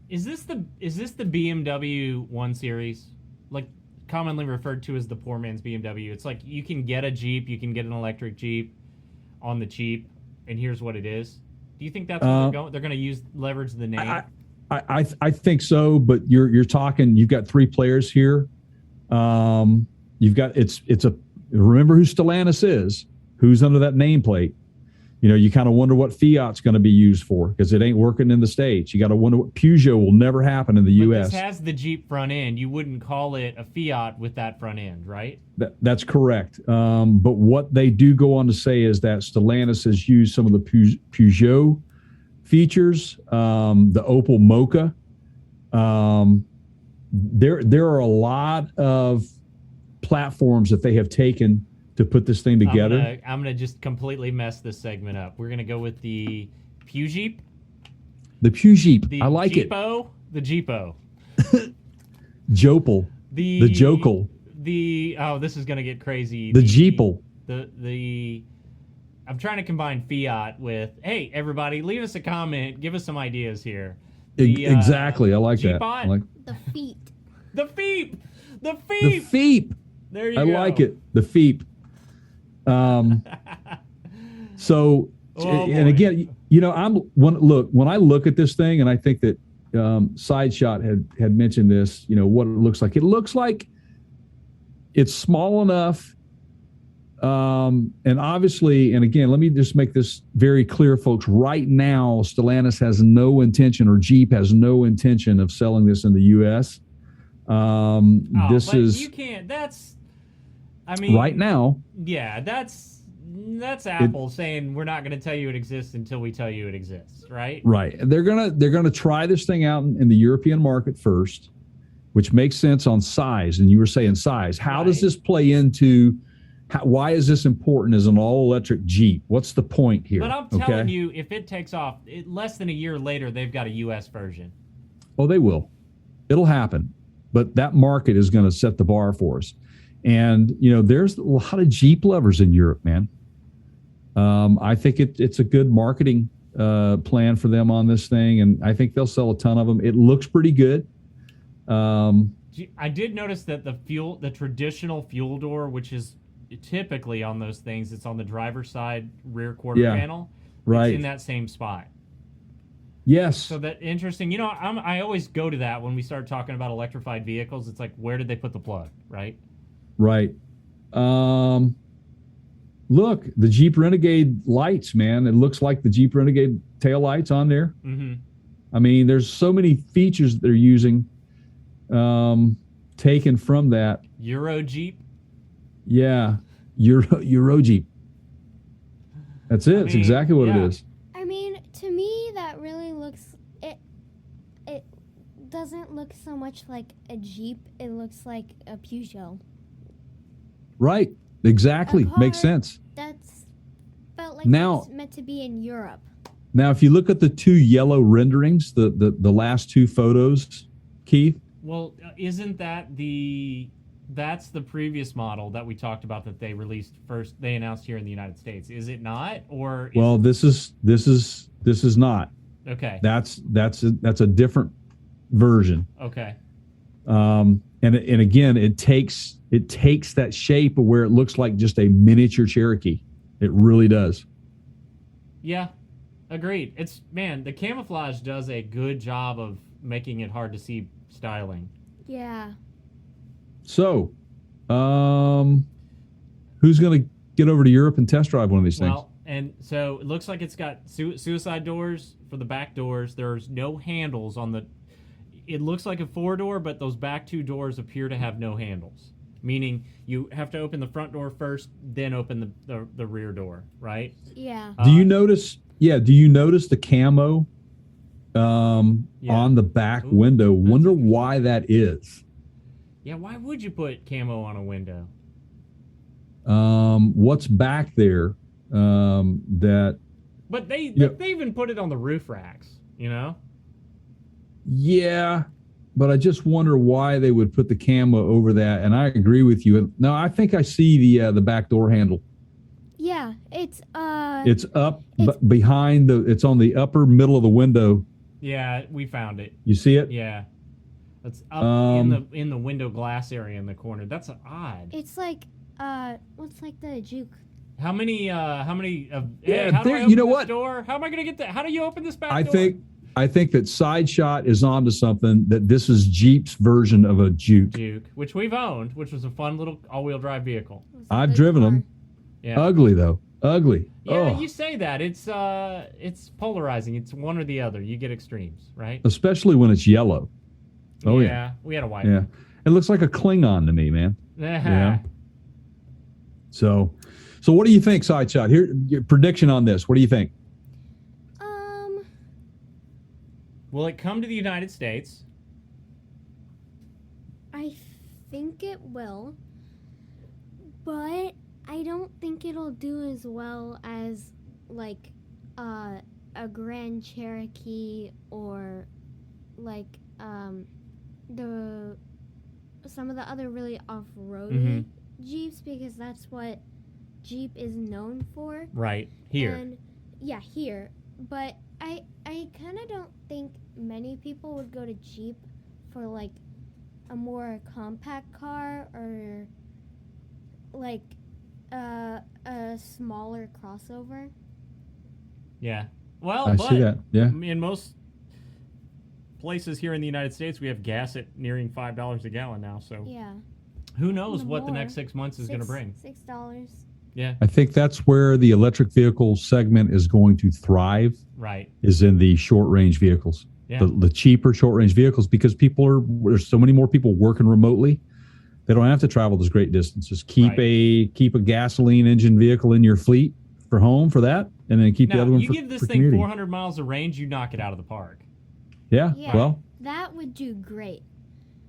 is this the BMW 1 Series, like commonly referred to as the poor man's BMW? It's like you can get a Jeep, you can get an electric Jeep on the cheap, and here's what it is. Do you think that's what they're going to leverage the name? I think so, but you're talking. You've got three players here. You've got remember who Stellantis is, who's under that nameplate. You kind of wonder what Fiat's going to be used for, because it ain't working in the States. You got to wonder what Peugeot will never happen in the U.S. This has the Jeep front end. You wouldn't call it a Fiat with that front end, right? That's correct. But what they do go on to say is that Stellantis has used some of the Peugeot features, the Opel Mocha. There are a lot of platforms that they have taken to put this thing together. I'm gonna just completely mess this segment up. We're gonna go with the Jeep. The Jeep. I like Jeepo, it. The Jeepo. Jopel. The Jokel. This is gonna get crazy. The Jeepel. I'm trying to combine Fiat with, hey, everybody, leave us a comment. Give us some ideas here. Exactly. I like Jeepot? that. I like The feet. The Feep. The Feep. The Feep. There you go. I like it. The Feep. So, and again, when I look at this thing, and I think that Sideshot had mentioned this, what it looks like. It looks like it's small enough And obviously, and again, let me just make this very clear, folks. Right now, Stellantis has no intention, or Jeep has no intention of selling this in the U.S. This but is you can't. That's, I mean, right now. Yeah, that's Apple saying we're not going to tell you it exists until we tell you it exists, right? Right. They're gonna try this thing out in the European market first, which makes sense on size. And you were saying size. How does this play into? Why is this important as an all-electric Jeep? What's the point here? But I'm telling you, if it takes off, less than a year later, they've got a U.S. version. Oh, they will. It'll happen. But that market is going to set the bar for us. And, there's a lot of Jeep lovers in Europe, man. I think it's a good marketing plan for them on this thing, and I think they'll sell a ton of them. It looks pretty good. I did notice that the traditional fuel door, which is typically on those things, it's on the driver's side rear quarter panel. Right. It's in that same spot. Yes. So that interesting. I always go to that when we start talking about electrified vehicles. It's like, where did they put the plug, right? Right. Look, the Jeep Renegade lights, man. It looks like the Jeep Renegade tail lights on there. Mm-hmm. I mean, there's so many features that they're using taken from that. Euro Jeep? Yeah. Euro Jeep. That's it. It's exactly what it is. I mean, to me, that really looks... It doesn't look so much like a Jeep. It looks like a Peugeot. Right. Exactly. Makes sense. That's felt like now, it's meant to be in Europe. Now, if you look at the two yellow renderings, the last two photos, Keith. Well, isn't that that's the previous model that we talked about that they released first? They announced here in the United States. Is it not? Or this is not. Okay. That's a different version. Okay. And again, it takes that shape of where it looks like just a miniature Cherokee. It really does. Yeah, agreed. The camouflage does a good job of making it hard to see styling. Yeah. So, who's going to get over to Europe and test drive one of these things? Well, and so it looks like it's got suicide doors for the back doors. There's no handles on the... It looks like a 4-door, but those back 2 doors appear to have no handles. Meaning you have to open the front door first, then open the rear door, right? Yeah. Do you notice the camo on the back window? Wonder why that is. Yeah, why would you put camo on a window? What's back there that... But they even put it on the roof racks, Yeah, but I just wonder why they would put the camo over that. And I agree with you. No, I think I see the back door handle. Yeah, it's up behind it's on the upper middle of the window. Yeah, we found it. You see it? Yeah. It's up in the window glass area in the corner. That's odd. It's like what's like the Juke. How many how do I you open know this what? door? How am I going to get that? How do you open this back door? I think that Side Shot is onto something, that this is Jeep's version of a Juke. Juke, which we've owned, which was a fun little all-wheel drive vehicle. I've driven them. Yeah. Ugly though. Ugly. Yeah, you say that. It's polarizing. It's one or the other. You get extremes, right? Especially when it's yellow. Oh yeah. We had a white one. one. It looks like a Klingon to me, man. Yeah. So what do you think, Side Shot? Here, your prediction on this. What do you think? Will it come to the United States? I think it will, but I don't think it'll do as well as like a Grand Cherokee or like some of the other really off-roady Jeeps, because that's what Jeep is known for. Right. Here. And yeah, here. But I kind of don't think many people would go to Jeep for like a more compact car or like a smaller crossover. Yeah. Well, I see that. Yeah. In most places here in the United States, we have gas at nearing $5 a gallon now. So yeah. Who knows what the next 6 months is going to bring? $6. Yeah. I think that's where the electric vehicle segment is going to thrive, Right. is in the short range vehicles, Yeah. the cheaper short range vehicles, because there's so many more people working remotely. They don't have to travel those great distances. Keep a gasoline engine vehicle in your fleet for home for that, and then keep the other one you for give this for thing commuting. 400 miles of range, you knock it out of the park. Yeah. Yeah. Well, That would do great.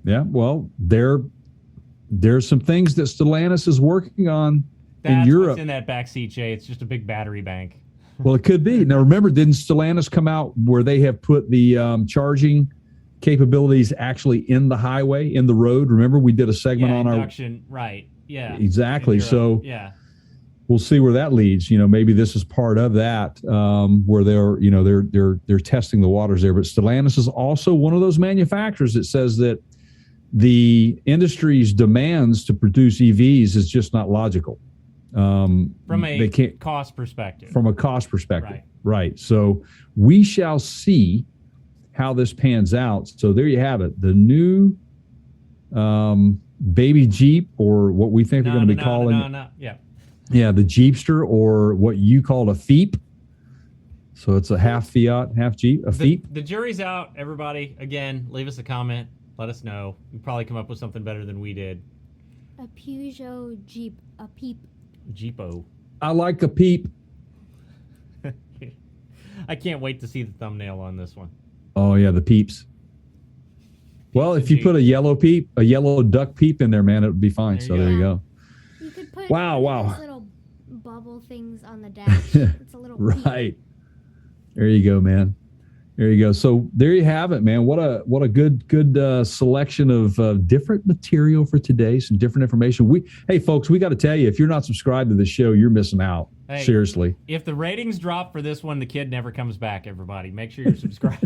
yeah. Well, there's some things that Stellantis is working on in That's Europe. what's in that backseat, Jay. It's just a big battery bank. Well, it could be. Now, remember, didn't Stellantis come out where they have put the charging capabilities actually in the highway, in the road? Remember, we did a segment on induction, right? Yeah, exactly. In Europe, So yeah, we'll see where that leads. Maybe this is part of that, where they're testing the waters there. But Stellantis is also one of those manufacturers that says that the industry's demands to produce EVs is just not logical. from a cost perspective. From a cost perspective, Right. right? So we shall see how this pans out. So there you have it, the new baby Jeep, or what we think they're going to be calling Yeah. the Jeepster, or what you called a Feep. So it's a half Fiat, half Jeep, a Feep. The jury's out, everybody. Again, leave us a comment. Let us know. You probably come up with something better than we did. A Peugeot Jeep, a Peep. Jeepo. I like a Peep. I can't wait to see the thumbnail on this one. Oh yeah, the Peeps. Well, and if you Jeep. put a yellow duck peep in there, man, it would be fine. There you go. You could put Wow. those little bubble things on the dash. It's a little Peep. Right. There you go, man. There you go. So there you have it, man. What a good selection of different material for today. Some different information. Hey, folks, we got to tell you, if you're not subscribed to the show, you're missing out. Hey, seriously. If the ratings drop for this one, the kid never comes back. Everybody, make sure you're subscribed.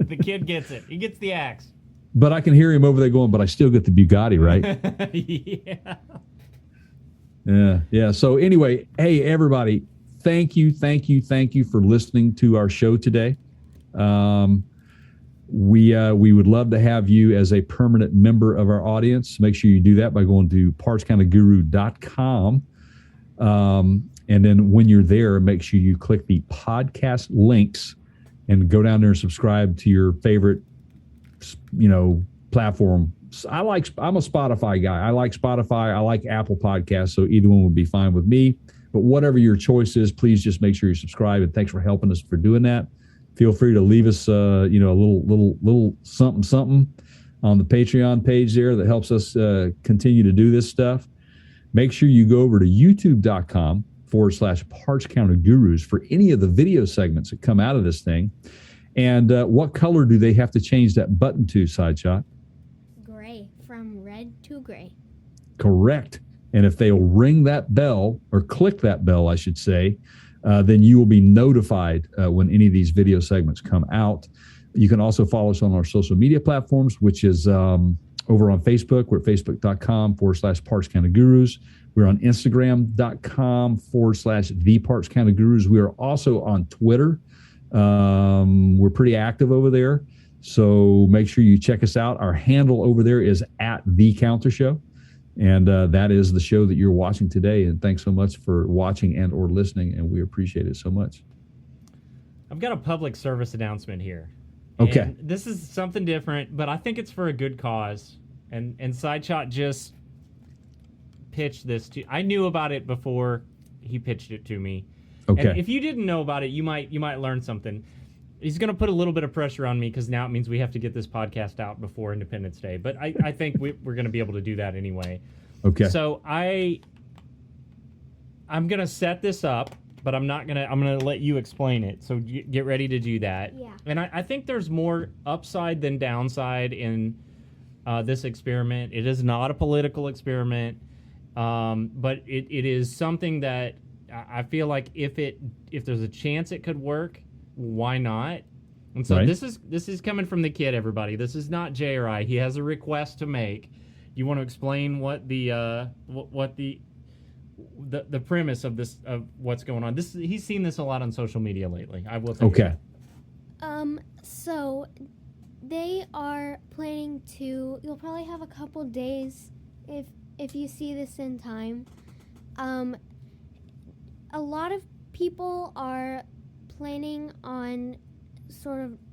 The kid gets it. He gets the axe. But I can hear him over there going, but I still get the Bugatti, right? Yeah. Yeah. So anyway, hey, everybody, thank you for listening to our show today. We would love to have you as a permanent member of our audience. Make sure you do that by going to partscounterguru.com. And then when you're there, make sure you click the podcast links and go down there and subscribe to your favorite, platform. I'm a Spotify guy. I like Spotify. I like Apple Podcasts. So either one would be fine with me. But whatever your choice is, please just make sure you subscribe. And thanks for helping us for doing that. Feel free to leave us, a little something on the Patreon page there that helps us continue to do this stuff. Make sure you go over to youtube.com/Parts Counter Gurus for any of the video segments that come out of this thing. And what color do they have to change that button to, Sideshot? Gray, from red to gray. Correct. And if they'll ring that bell, or click that bell, I should say, then you will be notified when any of these video segments come out. You can also follow us on our social media platforms, which is over on Facebook. We're at facebook.com/Parts Counter Gurus. We're on Instagram.com/The Parts Counter Gurus. We are also on Twitter. We're pretty active over there. So make sure you check us out. Our handle over there is @TheCounterShow. And that is the show that you're watching today. And thanks so much for watching and or listening. And we appreciate it so much. I've got a public service announcement here. Okay. And this is something different, but I think it's for a good cause. And Sideshot just pitched this to. I knew about it before he pitched it to me. Okay. And if you didn't know about it, you might learn something. He's going to put a little bit of pressure on me because now it means we have to get this podcast out before Independence Day. But I think we're going to be able to do that anyway. Okay. So I'm going to set this up, but I'm going to let you explain it. So get ready to do that. Yeah. And I think there's more upside than downside in this experiment. It is not a political experiment, but it is something that I feel like if there's a chance it could work, why not? And so right. this is coming from the kid, everybody. This is not Jay or I. He has a request to make. You want to explain what the premise of this, of what's going on? He's seen this a lot on social media lately. I will tell you. Okay. So they are planning to. You'll probably have a couple days if you see this in time. a lot of people are planning on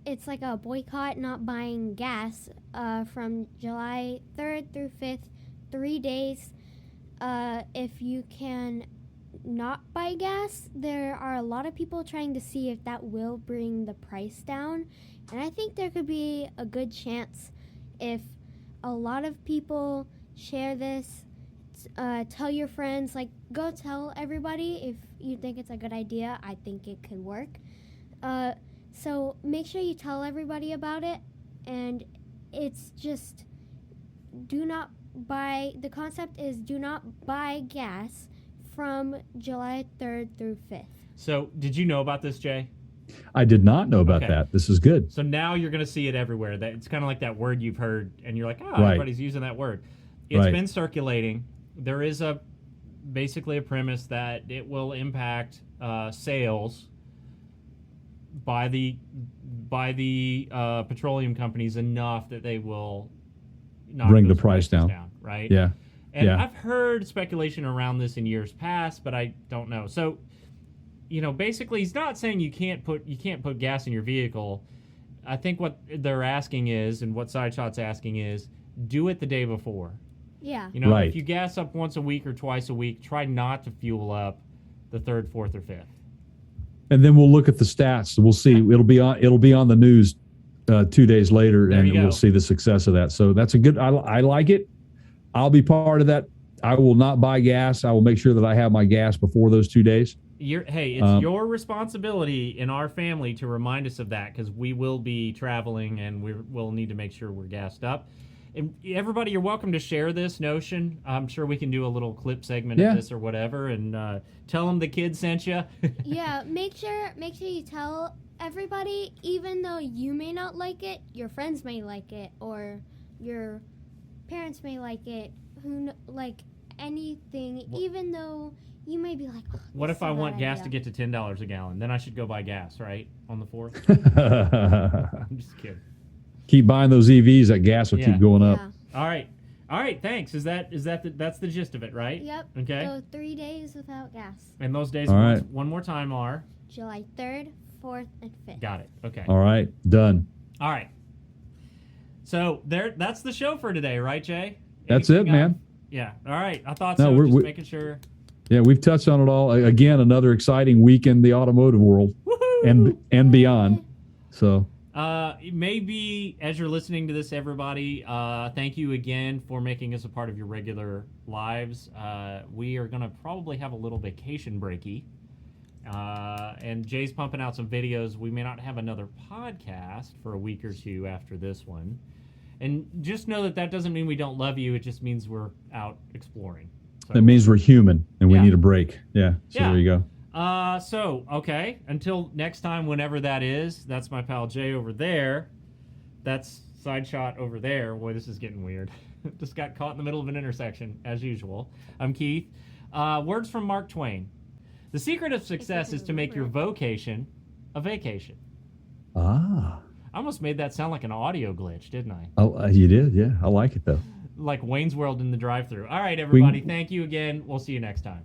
it's like a boycott, not buying gas from July 3rd through 5th, 3 days. If you can not buy gas, there are a lot of people trying to see if that will bring the price down. And I think there could be a good chance if a lot of people share this, tell your friends, like go tell everybody if you think it's a good idea. I think it could work. So make sure you tell everybody about it, and it's just the concept is do not buy gas from July 3rd through 5th. So did you know about this, Jay? I did not know about Okay. that. This is good. So now you're going to see it everywhere. That it's kind of like that word you've heard, and you're like, oh, Right. everybody's using that word. It's Right. been circulating. There is basically a premise that it will impact sales by the petroleum companies enough that they will knock Bring the those price prices down. right? Yeah. And Yeah. I've heard speculation around this in years past, but I don't know. So, basically, he's not saying you can't put gas in your vehicle. I think what they're asking is, and what Sideshot's asking is, do it the day before. Yeah. Right. If you gas up once a week or twice a week, try not to fuel up the 3rd, 4th, or 5th. And then we'll look at the stats. We'll see. It'll be on the news 2 days later, There and you go. we'll see the success of that. So that's a good. I like it. I'll be part of that. I will not buy gas. I will make sure that I have my gas before those 2 days. It's your responsibility in our family to remind us of that, because we will be traveling and we'll need to make sure we're gassed up. And everybody, you're welcome to share this notion. I'm sure we can do a little clip segment Yeah. of this or whatever, and tell them the kid sent you. Yeah, make sure you tell everybody, even though you may not like it, your friends may like it, or your parents may like it, like anything, even though you may be like, oh, What this if is I a want bad gas idea. to get to $10 a gallon? Then I should go buy gas, right? On the 4th? I'm just kidding. Keep buying those EVs. That gas will Yeah. keep going up. Yeah. All right, thanks. That's the gist of it, right? Yep. Okay. So 3 days without gas. And those days, All right. one more time are? July 3rd, 4th, and 5th. Got it. Okay. All right, done. All right. So that's the show for today, right, Jay? That's Anything it, man. Yeah. All right. I thought No, so. we're- Just making sure. Yeah, we've touched on it all. Again, another exciting week in the automotive world Woohoo! and beyond. So Maybe as you're listening to this, everybody, thank you again for making us a part of your regular lives. We are going to probably have a little vacation breaky. And Jay's pumping out some videos. We may not have another podcast for a week or two after this one. And just know that doesn't mean we don't love you. It just means we're out exploring. So, that means we're human and we Yeah. need a break. Yeah. So Yeah. there you go. Okay. Until next time, whenever that is, that's my pal Jay over there. That's Sideshot over there. Boy, this is getting weird. Just got caught in the middle of an intersection, as usual. I'm Keith. Words from Mark Twain. The secret of success is to make your vocation a vacation. Ah. I almost made that sound like an audio glitch, didn't I? Oh, you did? Yeah. I like it though. Like Wayne's World in the drive-thru. All right, everybody. Thank you again. We'll see you next time.